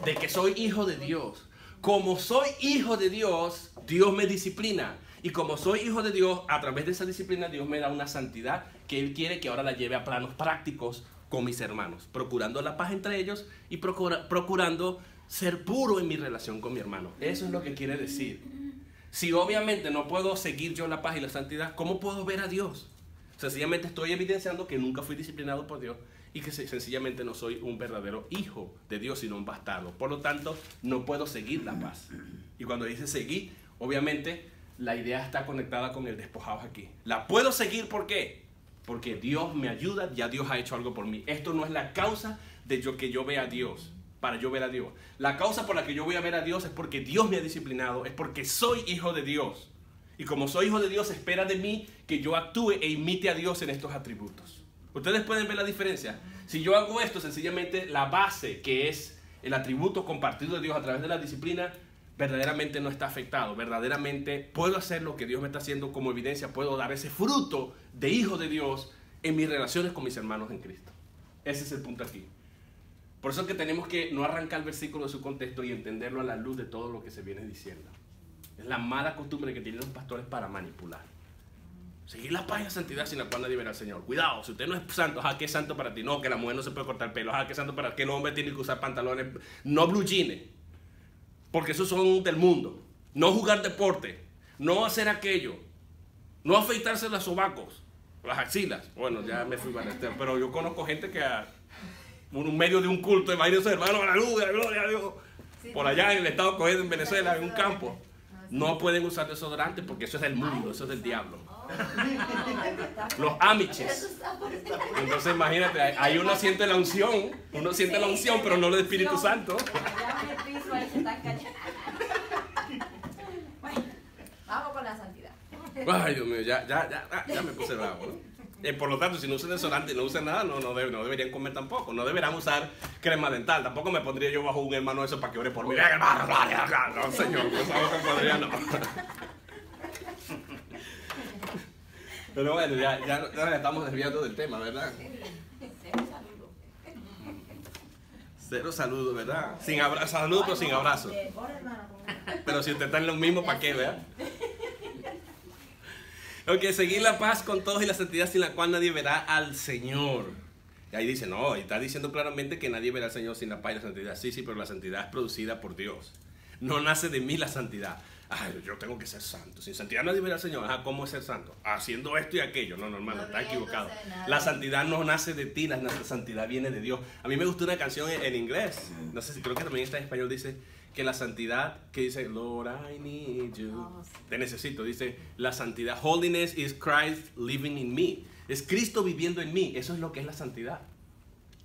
De que soy hijo de Dios. Como soy hijo de Dios, Dios me disciplina. Y como soy hijo de Dios, a través de esa disciplina Dios me da una santidad que Él quiere que ahora la lleve a planos prácticos con mis hermanos. Procurando la paz entre ellos y procurando ser puro en mi relación con mi hermano. Eso es lo que quiere decir. Si obviamente no puedo seguir yo la paz y la santidad, ¿cómo puedo ver a Dios? Sencillamente estoy evidenciando que nunca fui disciplinado por Dios y que sencillamente no soy un verdadero hijo de Dios, sino un bastardo. Por lo tanto, no puedo seguir la paz. Y cuando dice seguir, obviamente la idea está conectada con el despojados aquí. La puedo seguir, ¿por qué? Porque Dios me ayuda, ya Dios ha hecho algo por mí. Esto no es la causa de que yo vea a Dios, para yo ver a Dios. La causa por la que yo voy a ver a Dios es porque Dios me ha disciplinado, es porque soy hijo de Dios. Y como soy hijo de Dios, espera de mí que yo actúe e imite a Dios en estos atributos. Ustedes pueden ver la diferencia. Si yo hago esto, sencillamente la base, que es el atributo compartido de Dios a través de la disciplina, verdaderamente no está afectado. Verdaderamente puedo hacer lo que Dios me está haciendo como evidencia. Puedo dar ese fruto de hijo de Dios en mis relaciones con mis hermanos en Cristo. Ese es el punto aquí. Por eso es que tenemos que no arrancar el versículo de su contexto y entenderlo a la luz de todo lo que se viene diciendo. Es la mala costumbre que tienen los pastores para manipular. Seguir la paz y la santidad sin la cual nadie verá al Señor. Cuidado, si usted no es santo, ¿qué es santo para ti? No, que la mujer no se puede cortar el pelo. ¿Qué es santo para ti? Que el hombre tiene que usar pantalones, no blue jeans, porque esos son del mundo. No jugar deporte, no hacer aquello, no afeitarse los sobacos, las axilas. Bueno, ya me fui para pero yo conozco gente que en medio de un culto, imagínense, hermano, a la luz, a la gloria a Dios, por allá en el estado cogido en Venezuela, en un campo, no pueden usar desodorante porque eso es del mundo, eso es del diablo. Los amiches. Entonces imagínate, ahí uno siente la unción, pero no el Espíritu Santo. Vamos con la santidad. Ay, Dios mío, ya me puse bravo, ¿no? Por lo tanto, si no usan desodorante y no usan nada, no deberían comer tampoco. No deberían usar crema dental. Tampoco me pondría yo bajo un hermano eso para que ore por mí. No, señor, pues algo que podría no. Pero bueno, ya nos estamos desviando del tema, ¿verdad? Cero saludo, ¿verdad? Sin abrazo, saludo pero sin abrazo. Pero si usted está en lo mismo, ¿para qué, verdad? Ok, seguir la paz con todos y la santidad sin la cual nadie verá al Señor. Y ahí dice, no, está diciendo claramente que nadie verá al Señor sin la paz y la santidad. Sí, pero la santidad es producida por Dios. No nace de mí la santidad. Ay, yo tengo que ser santo. Sin santidad nadie verá al Señor. ¿Cómo es ser santo? Haciendo esto y aquello. No, hermano, está equivocado. La santidad no nace de ti, la santidad viene de Dios. A mí me gustó una canción en inglés. No sé si creo que también está en español. Dice que la santidad, que dice, Lord, I need you. Te necesito. Dice, la santidad, holiness is Christ living in me. Es Cristo viviendo en mí. Eso es lo que es la santidad.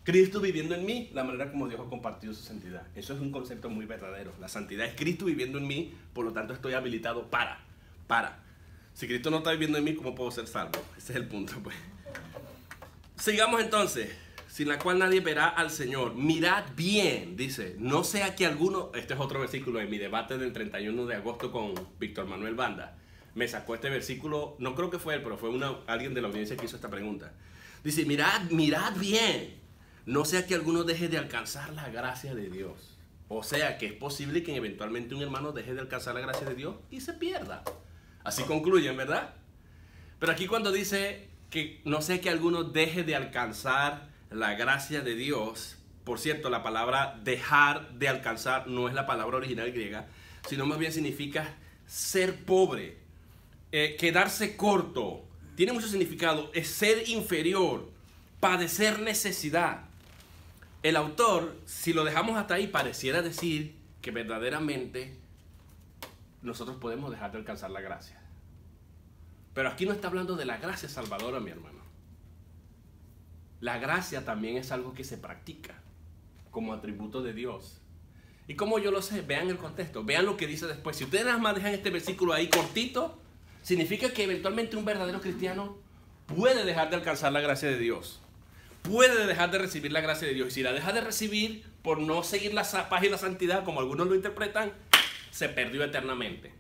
Cristo viviendo en mí, la manera como Dios ha compartido su santidad. Eso es un concepto muy verdadero. La santidad es Cristo viviendo en mí, por lo tanto estoy habilitado para. Si Cristo no está viviendo en mí, ¿cómo puedo ser salvo? Ese es el punto, pues. Sigamos entonces. Sin la cual nadie verá al Señor. Mirad bien, dice, no sea que alguno, este es otro versículo en mi debate del 31 de agosto con Víctor Manuel Banda, me sacó este versículo, no creo que fue él, pero fue alguien de la audiencia que hizo esta pregunta. Dice, mirad bien, no sea que alguno deje de alcanzar la gracia de Dios. O sea, que es posible que eventualmente un hermano deje de alcanzar la gracia de Dios y se pierda. Así concluyen, ¿verdad? Pero aquí cuando dice que no sea que alguno deje de alcanzar la gracia de Dios, por cierto, la palabra dejar de alcanzar no es la palabra original griega, sino más bien significa ser pobre, quedarse corto, tiene mucho significado, es ser inferior, padecer necesidad. El autor, si lo dejamos hasta ahí, pareciera decir que verdaderamente nosotros podemos dejar de alcanzar la gracia. Pero aquí no está hablando de la gracia salvadora, mi hermano. La gracia también es algo que se practica como atributo de Dios. ¿Y cómo yo lo sé? Vean el contexto, vean lo que dice después. Si ustedes nada más dejan este versículo ahí cortito, significa que eventualmente un verdadero cristiano puede dejar de alcanzar la gracia de Dios. Puede dejar de recibir la gracia de Dios. Y si la deja de recibir por no seguir la paz y la santidad, como algunos lo interpretan, se perdió eternamente.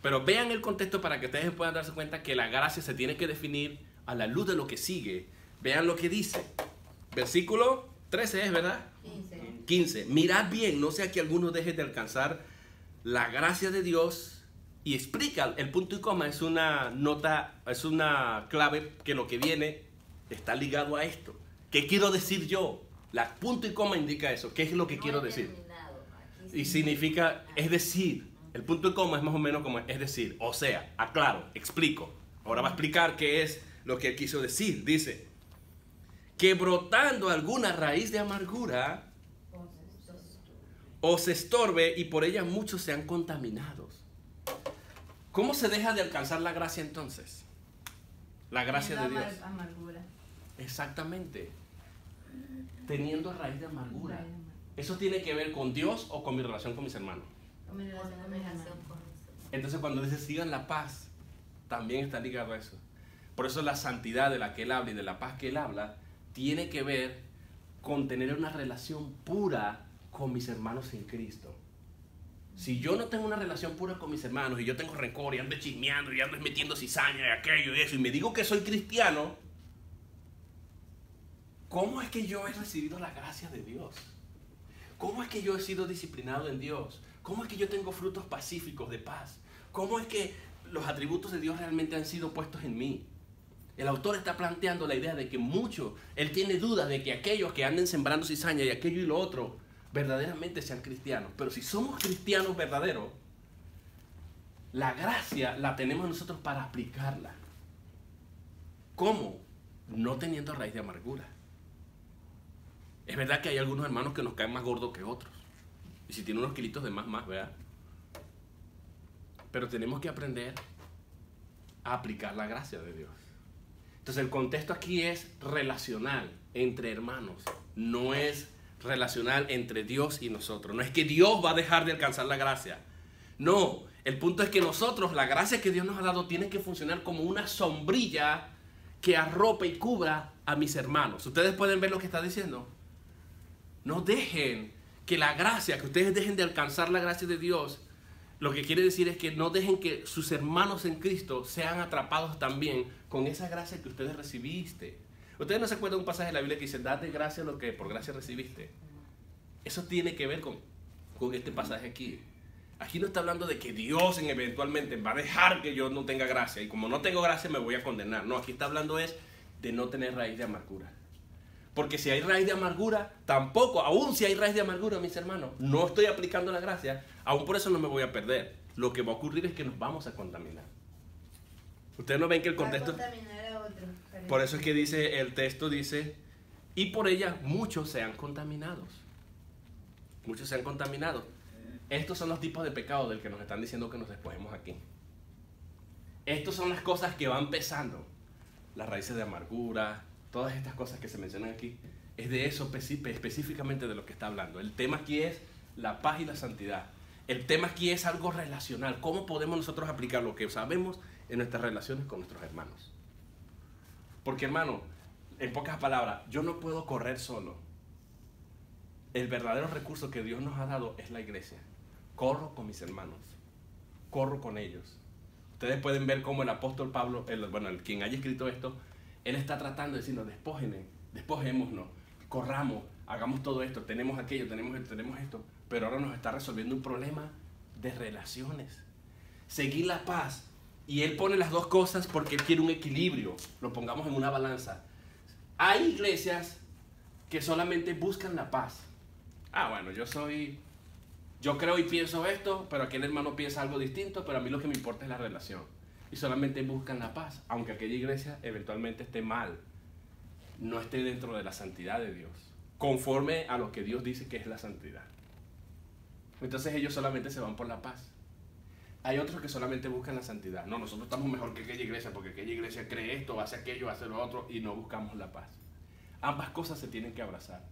Pero vean el contexto para que ustedes puedan darse cuenta que la gracia se tiene que definir a la luz de lo que sigue. Vean lo que dice. Versículo 13 es, ¿verdad? 15. Mirad bien, no sea que alguno deje de alcanzar la gracia de Dios. Y explica, el punto y coma es una nota, es una clave que lo que viene está ligado a esto. ¿Qué quiero decir yo? La punto y coma indica eso. ¿Qué es lo que quiero decir? Y significa, es decir, el punto y coma es más o menos como es decir, o sea, aclaro, explico. Ahora va a explicar qué es lo que él quiso decir. Dice, que brotando alguna raíz de amargura os estorbe y por ella muchos sean contaminados. ¿Cómo se deja de alcanzar la gracia entonces? La gracia de Dios. Amargura. Exactamente. Teniendo raíz de amargura. ¿Eso tiene que ver con Dios o con mi relación con mis hermanos? Con mi relación con mis hermanos. Entonces cuando dice sigan la paz, también está ligado a eso. Por eso la santidad de la que él habla y de la paz que él habla tiene que ver con tener una relación pura con mis hermanos en Cristo. Si yo no tengo una relación pura con mis hermanos y yo tengo rencor y ando chismeando y ando metiendo cizaña y aquello y eso y me digo que soy cristiano, ¿cómo es que yo he recibido la gracia de Dios? ¿Cómo es que yo he sido disciplinado en Dios? ¿Cómo es que yo tengo frutos pacíficos de paz? ¿Cómo es que los atributos de Dios realmente han sido puestos en mí. El autor está planteando la idea de que él tiene dudas de que aquellos que anden sembrando cizaña y aquello y lo otro, verdaderamente sean cristianos. Pero si somos cristianos verdaderos, la gracia la tenemos nosotros para aplicarla. ¿Cómo? No teniendo raíz de amargura. Es verdad que hay algunos hermanos que nos caen más gordos que otros. Y si tienen unos kilitos de más, ¿verdad? Pero tenemos que aprender a aplicar la gracia de Dios. Entonces el contexto aquí es relacional entre hermanos. No es relacional entre Dios y nosotros. No es que Dios va a dejar de alcanzar la gracia. No, el punto es que nosotros, la gracia que Dios nos ha dado tiene que funcionar como una sombrilla que arrope y cubra a mis hermanos. ¿Ustedes pueden ver lo que está diciendo? No dejen que la gracia, que ustedes dejen de alcanzar la gracia de Dios. Lo que quiere decir es que no dejen que sus hermanos en Cristo sean atrapados también con esa gracia que ustedes recibiste. Ustedes no se acuerdan de un pasaje de la Biblia que dice, date gracia lo que por gracia recibiste. Eso tiene que ver con este pasaje aquí. Aquí no está hablando de que Dios eventualmente va a dejar que yo no tenga gracia. Y como no tengo gracia me voy a condenar. No, aquí está hablando es de no tener raíz de amargura. Porque si hay raíz de amargura, tampoco, aún si hay raíz de amargura, mis hermanos, no estoy aplicando la gracia, aún por eso no me voy a perder. Lo que va a ocurrir es que nos vamos a contaminar. Ustedes no ven que el contexto... Por eso es que dice, el texto dice, y por ella muchos sean contaminados. Muchos sean contaminados. Estos son los tipos de pecado del que nos están diciendo que nos despojemos aquí. Estas son las cosas que van pesando. Las raíces de amargura, todas estas cosas que se mencionan aquí, es de eso específicamente de lo que está hablando. El tema aquí es la paz y la santidad. El tema aquí es algo relacional. ¿Cómo podemos nosotros aplicar lo que sabemos en nuestras relaciones con nuestros hermanos? Porque, hermano, en pocas palabras, yo no puedo correr solo. El verdadero recurso que Dios nos ha dado es la iglesia. Corro con mis hermanos. Corro con ellos. Ustedes pueden ver cómo el apóstol Pablo, el quien haya escrito esto, él está tratando de decirnos, despojémonos, corramos, hagamos todo esto, tenemos aquello, tenemos esto, pero ahora nos está resolviendo un problema de relaciones. Seguir la paz. Y él pone las dos cosas porque él quiere un equilibrio, lo pongamos en una balanza. Hay iglesias que solamente buscan la paz. Bueno, yo creo y pienso esto, pero aquel hermano piensa algo distinto, pero a mí lo que me importa es la relación. Y solamente buscan la paz, aunque aquella iglesia eventualmente esté mal, no esté dentro de la santidad de Dios, conforme a lo que Dios dice que es la santidad. Entonces ellos solamente se van por la paz. Hay otros que solamente buscan la santidad. No, nosotros estamos mejor que aquella iglesia, porque aquella iglesia cree esto, hace aquello, hace lo otro, y no buscamos la paz. Ambas cosas se tienen que abrazar.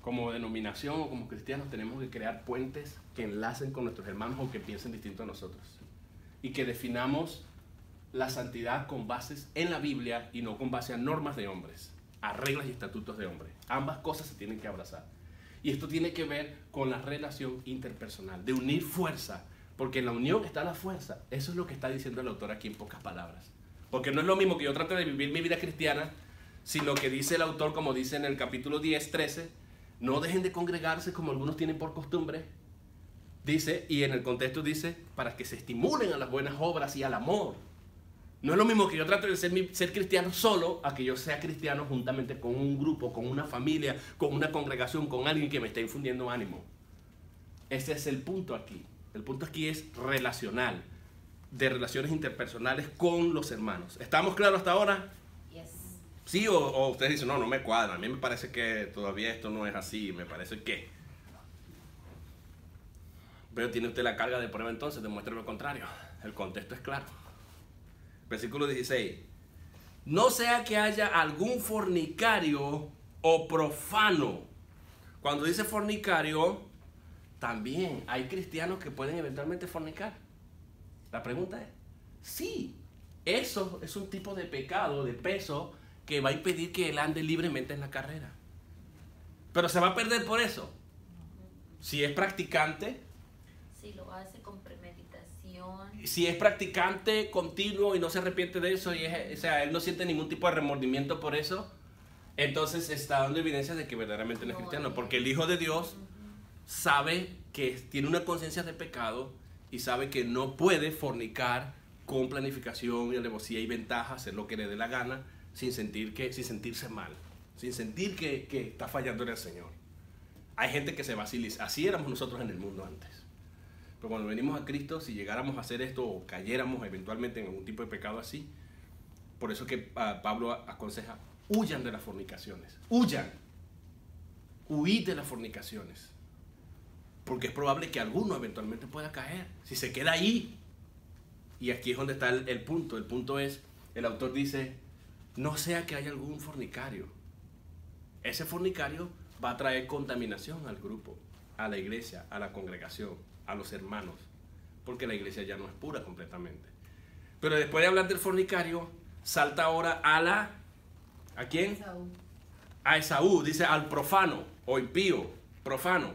Como denominación o como cristianos tenemos que crear puentes que enlacen con nuestros hermanos o que piensen distinto a nosotros. Y que definamos la santidad con bases en la Biblia y no con base a normas de hombres, a reglas y estatutos de hombres. Ambas cosas se tienen que abrazar. Y esto tiene que ver con la relación interpersonal, de unir fuerza, porque en la unión está la fuerza. Eso es lo que está diciendo el autor aquí en pocas palabras. Porque no es lo mismo que yo trate de vivir mi vida cristiana, sino que dice el autor, como dice en el capítulo 10, 13, no dejen de congregarse como algunos tienen por costumbre. Dice, y en el contexto dice, para que se estimulen a las buenas obras y al amor. No es lo mismo que yo trate de ser cristiano solo, a que yo sea cristiano juntamente con un grupo, con una familia, con una congregación, con alguien que me esté infundiendo ánimo. Ese es el punto aquí. El punto aquí es relacional, de relaciones interpersonales con los hermanos. ¿Estamos claros hasta ahora? Yes. Sí, o ustedes dicen, no me cuadra. A mí me parece que todavía esto no es así. Me parece que... Pero tiene usted la carga de prueba entonces, demuestre lo contrario. El contexto es claro. Versículo 16. No sea que haya algún fornicario o profano. Cuando dice fornicario, también hay cristianos que pueden eventualmente fornicar. La pregunta es, sí, eso es un tipo de pecado, de peso, que va a impedir que él ande libremente en la carrera. Pero se va a perder por eso. Si es practicante, Si lo hace con premeditación. si es practicante continuo y no se arrepiente de eso, o sea, él no siente ningún tipo de remordimiento por eso, entonces está dando evidencia de que verdaderamente no es cristiano, porque el Hijo de Dios sabe que tiene una conciencia de pecado y sabe que no puede fornicar con planificación y alevosía y ventaja, hacer lo que le dé la gana, sin sentirse mal, sin sentir que está fallando en el Señor. Hay gente que se vacila. Así éramos nosotros en el mundo antes. Pero cuando venimos a Cristo, si llegáramos a hacer esto o cayéramos eventualmente en algún tipo de pecado así, por eso que Pablo aconseja, huyan de las fornicaciones. Huyan. Huid de las fornicaciones. Porque es probable que alguno eventualmente pueda caer, si se queda ahí. Y aquí es donde está el punto. El punto es, el autor dice, no sea que haya algún fornicario. Ese fornicario va a traer contaminación al grupo, a la iglesia, a la congregación, a los hermanos, porque la iglesia ya no es pura completamente. Pero después de hablar del fornicario, salta ahora ¿a quién? Esaú. A Esaú, dice al profano o impío, profano,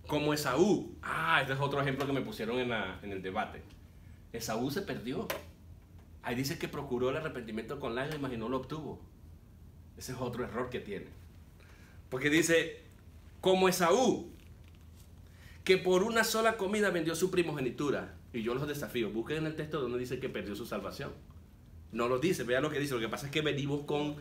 como Esaú. Este es otro ejemplo que me pusieron en el debate. Esaú se perdió. Ahí dice que procuró el arrepentimiento con lágrimas y no lo obtuvo. Ese es otro error que tiene. Porque dice, como Esaú, que por una sola comida vendió su primogenitura. Y yo los desafío, busquen en el texto donde dice que perdió su salvación. No lo dice, vean lo que dice. Lo que pasa es que venimos con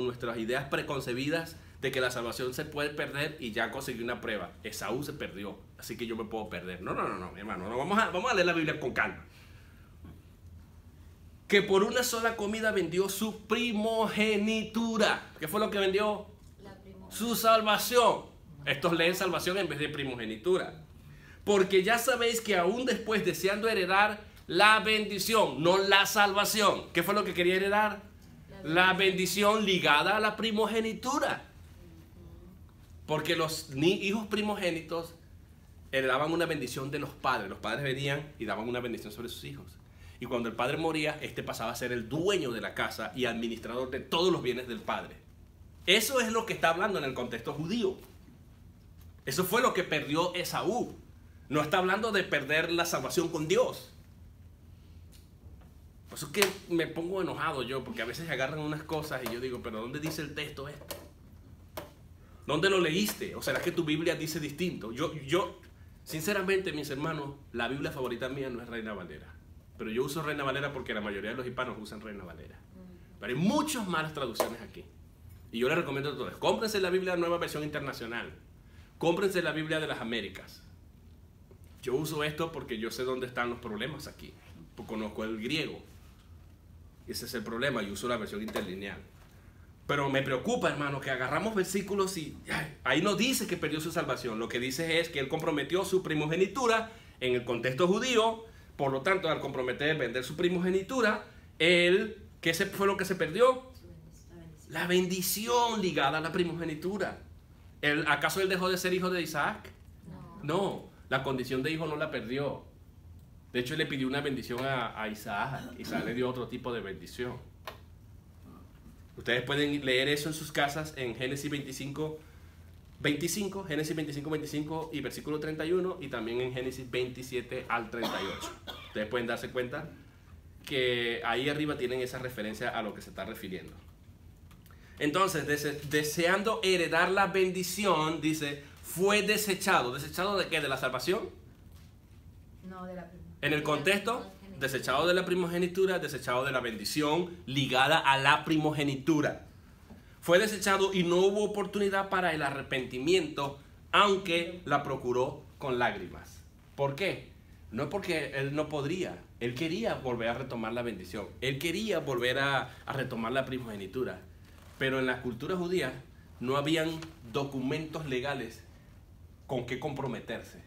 nuestras ideas preconcebidas de que la salvación se puede perder y ya conseguí una prueba. Esaú se perdió, así que yo me puedo perder. No, mi hermano, no, vamos a leer la Biblia con calma. Que por una sola comida vendió su primogenitura. ¿Qué fue lo que vendió? Su salvación. Estos leen salvación en vez de primogenitura. Porque ya sabéis que aún después deseando heredar la bendición, no la salvación. ¿Qué fue lo que quería heredar? La bendición ligada a la primogenitura. Porque los hijos primogénitos heredaban una bendición de los padres. Los padres venían y daban una bendición sobre sus hijos. Y cuando el padre moría, este pasaba a ser el dueño de la casa y administrador de todos los bienes del padre. Eso es lo que está hablando en el contexto judío. Eso fue lo que perdió Esaú. No está hablando de perder la salvación con Dios. Por eso es que me pongo enojado yo, porque a veces agarran unas cosas y yo digo, pero ¿dónde dice el texto esto? ¿Dónde lo leíste? ¿O será que tu Biblia dice distinto? Yo, sinceramente, mis hermanos, la Biblia favorita mía no es Reina Valera. Pero yo uso Reina Valera porque la mayoría de los hispanos usan Reina Valera. Pero hay muchas malas traducciones aquí. Y yo les recomiendo a todos, cómprense la Biblia Nueva Versión Internacional. Cómprense la Biblia de las Américas. Yo uso esto porque yo sé dónde están los problemas aquí. Porque conozco el griego. Ese es el problema. Yo uso la versión interlineal. Pero me preocupa, hermano, que agarramos versículos y ahí no dice que perdió su salvación. Lo que dice es que él comprometió su primogenitura en el contexto judío. Por lo tanto, al comprometer vender su primogenitura, ¿qué fue lo que se perdió? La bendición ligada a la primogenitura. ¿Acaso él dejó de ser hijo de Isaac? No, la condición de hijo no la perdió. De hecho, él le pidió una bendición a Isaac. Isaac le dio otro tipo de bendición. Ustedes pueden leer eso en sus casas en Génesis 25, Génesis 25 y versículo 31, y también en Génesis 27 al 38. Ustedes pueden darse cuenta que ahí arriba tienen esa referencia a lo que se está refiriendo. Entonces, deseando heredar la bendición, dice, fue desechado. ¿Desechado de qué? ¿De la salvación? No, de la primera. En el contexto, desechado de la primogenitura, desechado de la bendición ligada a la primogenitura. Fue desechado y no hubo oportunidad para el arrepentimiento, aunque la procuró con lágrimas. ¿Por qué? No porque él no podría. Él quería volver a retomar la bendición. Él quería volver a retomar la primogenitura. Pero en la cultura judía no habían documentos legales con que comprometerse,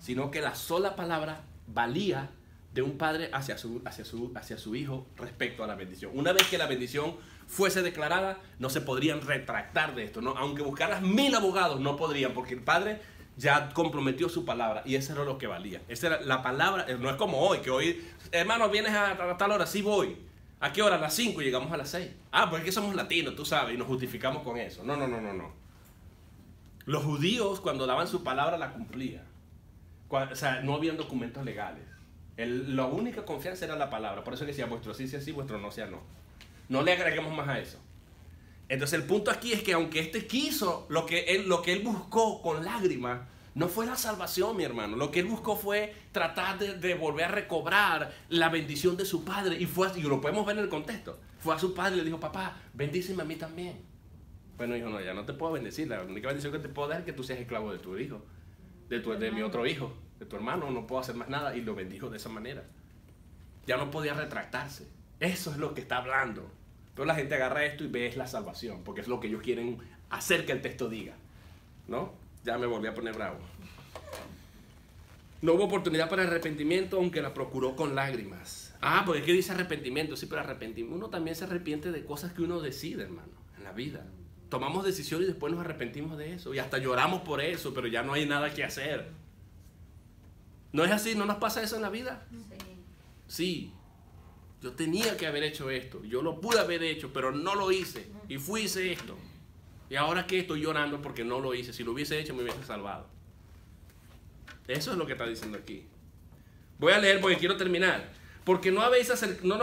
sino que la sola palabra valía de un padre hacia su hijo respecto a la bendición. Una vez que la bendición fuese declarada, no se podrían retractar de esto, ¿no? Aunque buscaras 1000 abogados, no podrían, porque el padre ya comprometió su palabra y eso era lo que valía. Esa era la palabra. No es como hoy, que hoy, hermano, vienes a tal hora, sí voy. ¿A qué hora? A las 5 y llegamos a las 6. Pues es que somos latinos, tú sabes, y nos justificamos con eso. No. Los judíos, cuando daban su palabra, la cumplían. O sea, no habían documentos legales. La única confianza era la palabra. Por eso decía, vuestro sí sea sí, vuestro no sea no. No le agreguemos más a eso. Entonces el punto aquí es que aunque quiso, lo que él buscó con lágrimas, No fue la salvación, mi hermano. Lo que él buscó fue tratar de volver a recobrar la bendición de su padre. Y fue así, y lo podemos ver en el contexto. Fue a su padre y le dijo, papá, bendíceme a mí también. Bueno, dijo, no, ya no te puedo bendecir. La única bendición que te puedo dar es que tú seas esclavo de tu hijo. De mi otro hijo, de tu hermano. No puedo hacer más nada. Y lo bendijo de esa manera. Ya no podía retractarse. Eso es lo que está hablando. Pero la gente agarra esto y ve es la salvación. Porque es lo que ellos quieren hacer que el texto diga. ¿No? Ya me volví a poner bravo. No hubo oportunidad para arrepentimiento, aunque la procuró con lágrimas. Ah, porque ¿qué dice arrepentimiento? Sí, pero arrepentimiento. Uno también se arrepiente de cosas que uno decide, hermano, en la vida. Tomamos decisiones y después nos arrepentimos de eso. Y hasta lloramos por eso, pero ya no hay nada que hacer. ¿No es así? ¿No nos pasa eso en la vida? Sí. Yo tenía que haber hecho esto. Yo lo pude haber hecho, pero no lo hice. Y hice esto. Y ahora que estoy llorando porque no lo hice. Si lo hubiese hecho me hubiese salvado. Eso es lo que está diciendo aquí. Voy a leer porque quiero terminar. Porque no habéis acercado...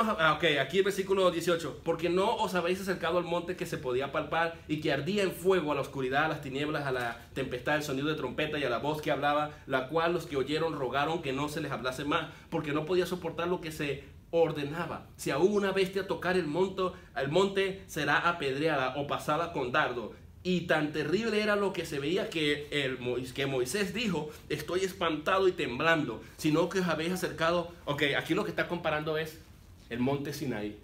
aquí el versículo 18. Porque no os habéis acercado al monte que se podía palpar y que ardía en fuego, a la oscuridad, a las tinieblas, a la tempestad, el sonido de trompeta y a la voz que hablaba, la cual los que oyeron rogaron que no se les hablase más, porque no podía soportar lo que se ordenaba. Si aún una bestia tocar el monte será apedreada o pasada con dardo. Y tan terrible era lo que se veía que Moisés dijo, estoy espantado y temblando, sino que os habéis acercado. Ok, aquí lo que está comparando es el monte Sinaí.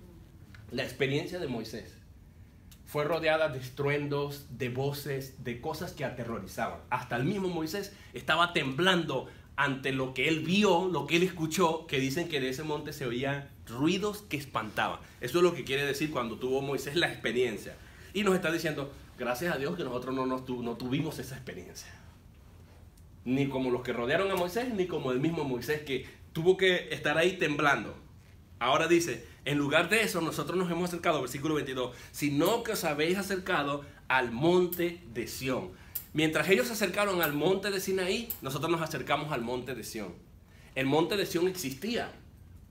La experiencia de Moisés fue rodeada de estruendos, de voces, de cosas que aterrorizaban. Hasta el mismo Moisés estaba temblando ante lo que él vio, lo que él escuchó, que dicen que de ese monte se oían ruidos que espantaban. Eso es lo que quiere decir cuando tuvo Moisés la experiencia. Y nos está diciendo, gracias a Dios que nosotros no tuvimos esa experiencia. Ni como los que rodearon a Moisés, ni como el mismo Moisés que tuvo que estar ahí temblando. Ahora dice, en lugar de eso, nosotros nos hemos acercado, versículo 22, sino que os habéis acercado al monte de Sión. Mientras ellos se acercaron al monte de Sinaí, nosotros nos acercamos al monte de Sión. El monte de Sión existía,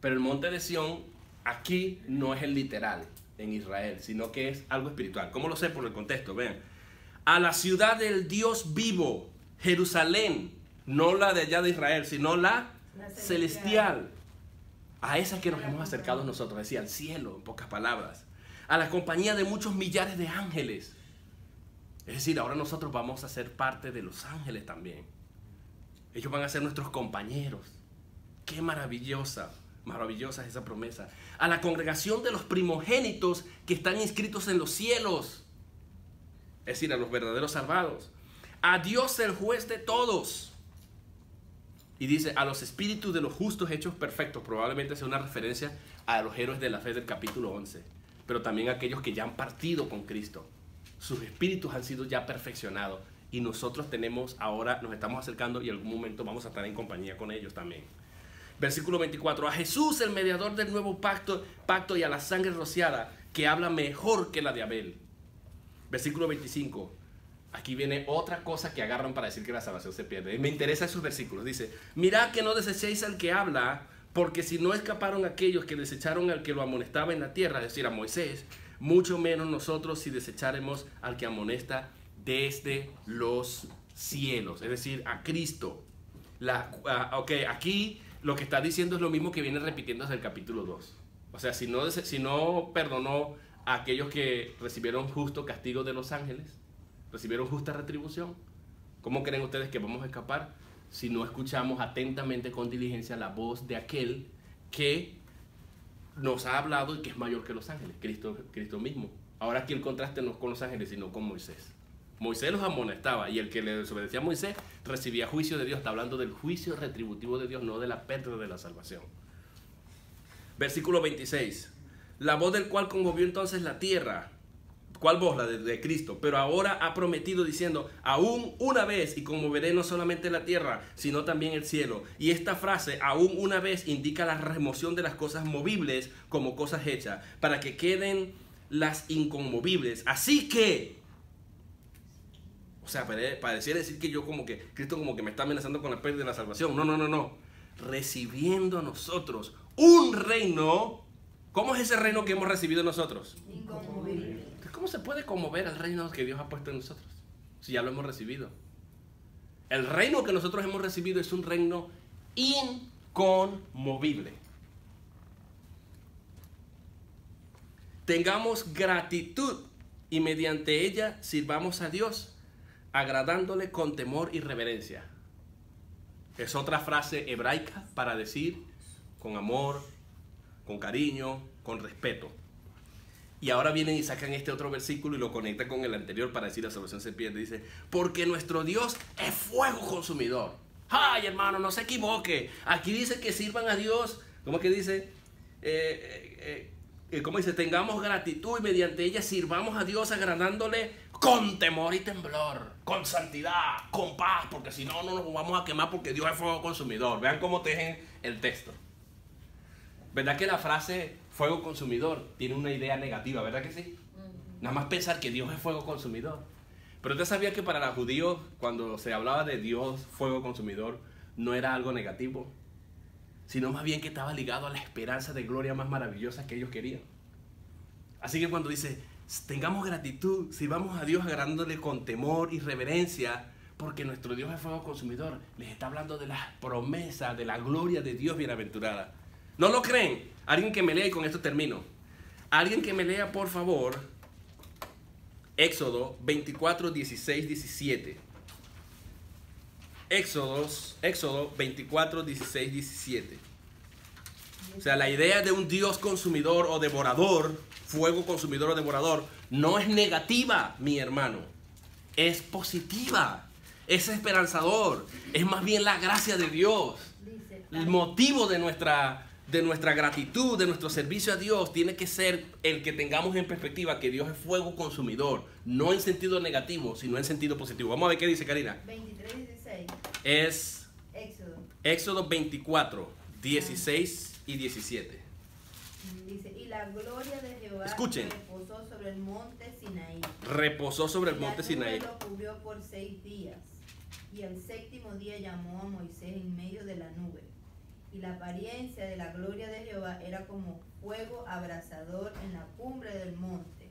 pero el monte de Sión aquí no es el literal en Israel, sino que es algo espiritual. ¿Cómo lo sé? Por el contexto, vean. A la ciudad del Dios vivo, Jerusalén, no la de allá de Israel, sino la celestial. A esa que nos hemos acercado nosotros, decía, al cielo, en pocas palabras. A la compañía de muchos millares de ángeles. Es decir, ahora nosotros vamos a ser parte de los ángeles también. Ellos van a ser nuestros compañeros. Qué maravillosa es esa promesa. A la congregación de los primogénitos que están inscritos en los cielos. Es decir, a los verdaderos salvados. A Dios el juez de todos. Y dice, a los espíritus de los justos hechos perfectos. Probablemente sea una referencia a los héroes de la fe del capítulo 11. Pero también a aquellos que ya han partido con Cristo. Sus espíritus han sido ya perfeccionados. Y nosotros ahora nos estamos acercando y en algún momento vamos a estar en compañía con ellos también. Versículo 24. A Jesús, el mediador del nuevo pacto y a la sangre rociada, que habla mejor que la de Abel. Versículo 25. Aquí viene otra cosa que agarran para decir que la salvación se pierde. Me interesan esos versículos. Dice, mirad que no desechéis al que habla, porque si no escaparon aquellos que desecharon al que lo amonestaba en la tierra, es decir, a Moisés, mucho menos nosotros si desecharemos al que amonesta desde los cielos, es decir, a Cristo. Aquí lo que está diciendo es lo mismo que viene repitiendo desde el capítulo 2. O sea, si no perdonó a aquellos que recibieron justo castigo de los ángeles, recibieron justa retribución, ¿cómo creen ustedes que vamos a escapar si no escuchamos atentamente con diligencia la voz de aquel que nos ha hablado y que es mayor que los ángeles, Cristo mismo? Ahora aquí el contraste no es con los ángeles, sino con Moisés. Moisés los amonestaba y el que le desobedecía a Moisés recibía juicio de Dios. Está hablando del juicio retributivo de Dios, no de la pérdida de la salvación. Versículo 26. La voz del cual conmovió entonces la tierra. ¿Cuál voz? La de Cristo. Pero ahora ha prometido diciendo, aún una vez, y conmoveré no solamente la tierra, sino también el cielo. Y esta frase, aún una vez, indica la remoción de las cosas movibles como cosas hechas, para que queden las inconmovibles. Así que, o sea, pareciera decir que Cristo como que me está amenazando con la pérdida de la salvación. No. Recibiendo nosotros un reino. ¿Cómo es ese reino que hemos recibido nosotros? Inconmovible. ¿Cómo se puede conmover al reino que Dios ha puesto en nosotros? Si ya lo hemos recibido. El reino que nosotros hemos recibido es un reino inconmovible. Tengamos gratitud y mediante ella sirvamos a Dios, agradándole con temor y reverencia. Es otra frase hebraica para decir con amor, con cariño, con respeto. Y ahora vienen y sacan este otro versículo y lo conectan con el anterior para decir la salvación se pierde. Dice, porque nuestro Dios es fuego consumidor. Ay, hermano, no se equivoque. Aquí dice que sirvan a Dios. ¿Cómo es que dice? ¿Cómo dice? Tengamos gratitud y mediante ella sirvamos a Dios agradándole con temor y temblor, con santidad, con paz, porque si no, no nos vamos a quemar porque Dios es fuego consumidor. Vean cómo tejen el texto. ¿Verdad que la frase fuego consumidor tiene una idea negativa? ¿Verdad que sí? Nada más pensar que Dios es fuego consumidor. Pero usted sabía que para los judíos, cuando se hablaba de Dios fuego consumidor, no era algo negativo, sino más bien que estaba ligado a la esperanza de gloria más maravillosa que ellos querían. Así que cuando dice, tengamos gratitud, sirvamos a Dios agradándole con temor y reverencia, porque nuestro Dios es fuego consumidor, les está hablando de las promesas, de la gloria de Dios bienaventurada. ¿No lo creen? Alguien que me lea y con esto termino. Alguien que me lea, por favor, Éxodo 24, 16, 17. Éxodo 24, 16, 17. O sea, la idea de un Dios consumidor o devorador, fuego consumidor o devorador, no es negativa, mi hermano. Es positiva, es esperanzador, es más bien la gracia de Dios. El motivo de nuestra gratitud, de nuestro servicio a Dios, tiene que ser el que tengamos en perspectiva que Dios es fuego consumidor, no en sentido negativo, sino en sentido positivo. Vamos a ver qué dice Karina. 23, 16. Es Éxodo 24, 16 y 17. Dice, y la gloria de Jehová Escuchen. reposó sobre el monte Sinaí. Reposó sobre el monte Sinaí. Y la nube lo cubrió por 6 días. Y el séptimo día llamó a Moisés en medio de la nube. Y la apariencia de la gloria de Jehová era como fuego abrasador en la cumbre del monte,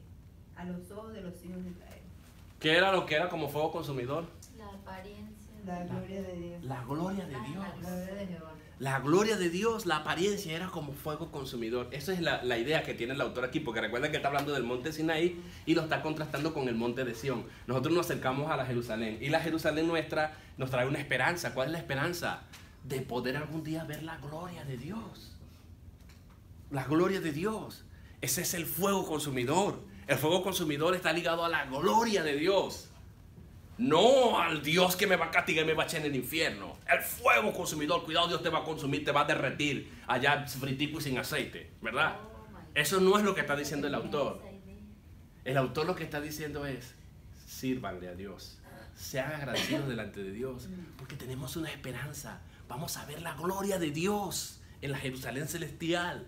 a los ojos de los hijos de Israel. ¿Qué era lo que era como fuego consumidor? La apariencia. La gloria de Dios. La gloria de Dios. La gloria de Jehová. La gloria de Dios, la apariencia era como fuego consumidor. Esa es la idea que tiene el autor aquí, porque recuerda que está hablando del monte Sinaí y lo está contrastando con el monte de Sión. Nosotros nos acercamos a la Jerusalén y la Jerusalén nuestra nos trae una esperanza. ¿Cuál es la esperanza? De poder algún día ver la gloria de Dios. La gloria de Dios. Ese es el fuego consumidor. El fuego consumidor está ligado a la gloria de Dios. No al Dios que me va a castigar y me va a echar en el infierno. El fuego consumidor. Cuidado, Dios te va a consumir, te va a derretir allá fritico y sin aceite. ¿Verdad? Eso no es lo que está diciendo el autor. El autor lo que está diciendo es, sírvanle a Dios. Sean agradecidos delante de Dios. Porque tenemos una esperanza. Vamos a ver la gloria de Dios en la Jerusalén celestial.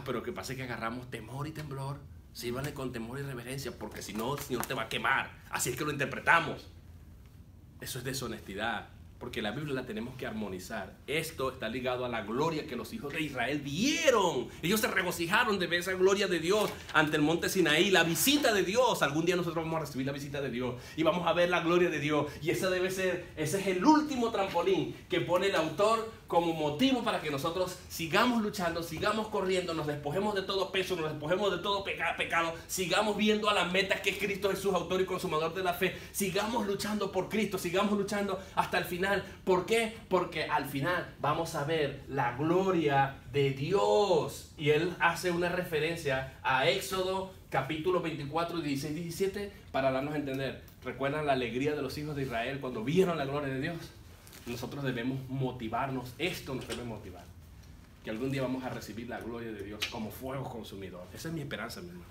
Pero que pasa es que agarramos temor y temblor. Sírvanle con temor y reverencia, porque si no, el Señor te va a quemar. Así es que lo interpretamos. Eso es deshonestidad, porque la Biblia la tenemos que armonizar. Esto está ligado a la gloria que los hijos de Israel vieron. Ellos se regocijaron de ver esa gloria de Dios ante el monte Sinaí, la visita de Dios. Algún día nosotros vamos a recibir la visita de Dios y vamos a ver la gloria de Dios. Y ese es el último trampolín que pone el autor como motivo para que nosotros sigamos luchando, sigamos corriendo, nos despojemos de todo peso, nos despojemos de todo pecado, sigamos viendo a la meta que es Cristo Jesús, autor y consumador de la fe, sigamos luchando por Cristo, sigamos luchando hasta el final. ¿Por qué? Porque al final vamos a ver la gloria de Dios. Y él hace una referencia a Éxodo capítulo 24, 16, 17 para darnos a entender. ¿Recuerdan la alegría de los hijos de Israel cuando vieron la gloria de Dios? Nosotros debemos motivarnos, esto nos debe motivar, que algún día vamos a recibir la gloria de Dios como fuego consumidor. Esa es mi esperanza, mi hermano.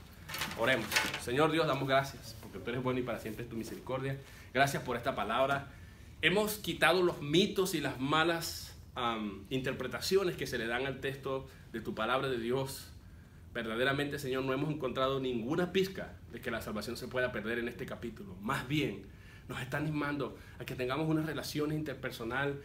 Oremos. Señor Dios, damos gracias, porque tú eres bueno y para siempre es tu misericordia. Gracias por esta palabra. Hemos quitado los mitos y las malas interpretaciones que se le dan al texto de tu palabra de Dios. Verdaderamente, Señor, no hemos encontrado ninguna pizca de que la salvación se pueda perder en este capítulo. Más bien, nos está animando a que tengamos una relación interpersonal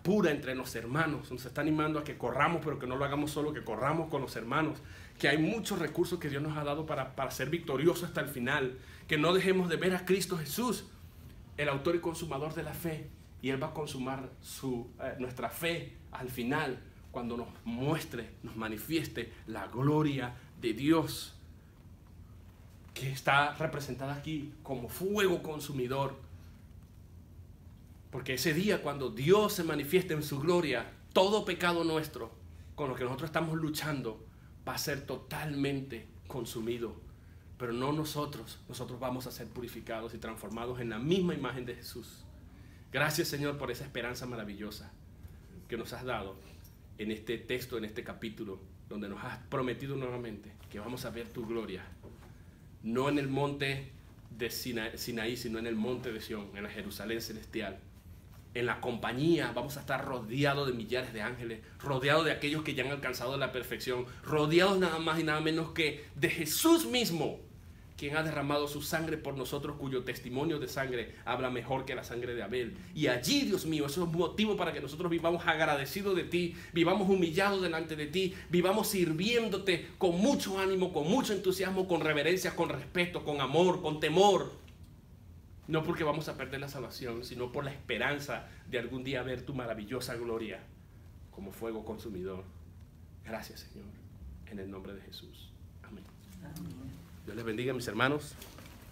pura entre los hermanos. Nos está animando a que corramos, pero que no lo hagamos solo, que corramos con los hermanos. Que hay muchos recursos que Dios nos ha dado para ser victoriosos hasta el final. Que no dejemos de ver a Cristo Jesús. el autor y consumador de la fe, y Él va a consumar nuestra fe al final, cuando nos muestre, nos manifieste la gloria de Dios, que está representada aquí como fuego consumidor. Porque ese día, cuando Dios se manifieste en su gloria, todo pecado nuestro, con lo que nosotros estamos luchando, va a ser totalmente consumido. Pero no nosotros vamos a ser purificados y transformados en la misma imagen de Jesús. Gracias, Señor, por esa esperanza maravillosa que nos has dado en este texto, en este capítulo, donde nos has prometido nuevamente que vamos a ver tu gloria, no en el monte de Sinaí, sino en el monte de Sión, en la Jerusalén celestial. En la compañía vamos a estar rodeados de millares de ángeles, rodeados de aquellos que ya han alcanzado la perfección, rodeados nada más y nada menos que de Jesús mismo, quien ha derramado su sangre por nosotros, cuyo testimonio de sangre habla mejor que la sangre de Abel. Y allí, Dios mío, eso es motivo para que nosotros vivamos agradecidos de ti, vivamos humillados delante de ti, vivamos sirviéndote con mucho ánimo, con mucho entusiasmo, con reverencia, con respeto, con amor, con temor. No porque vamos a perder la salvación, sino por la esperanza de algún día ver tu maravillosa gloria como fuego consumidor. Gracias, Señor, en el nombre de Jesús. Amén. Dios les bendiga, mis hermanos.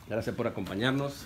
Gracias por acompañarnos.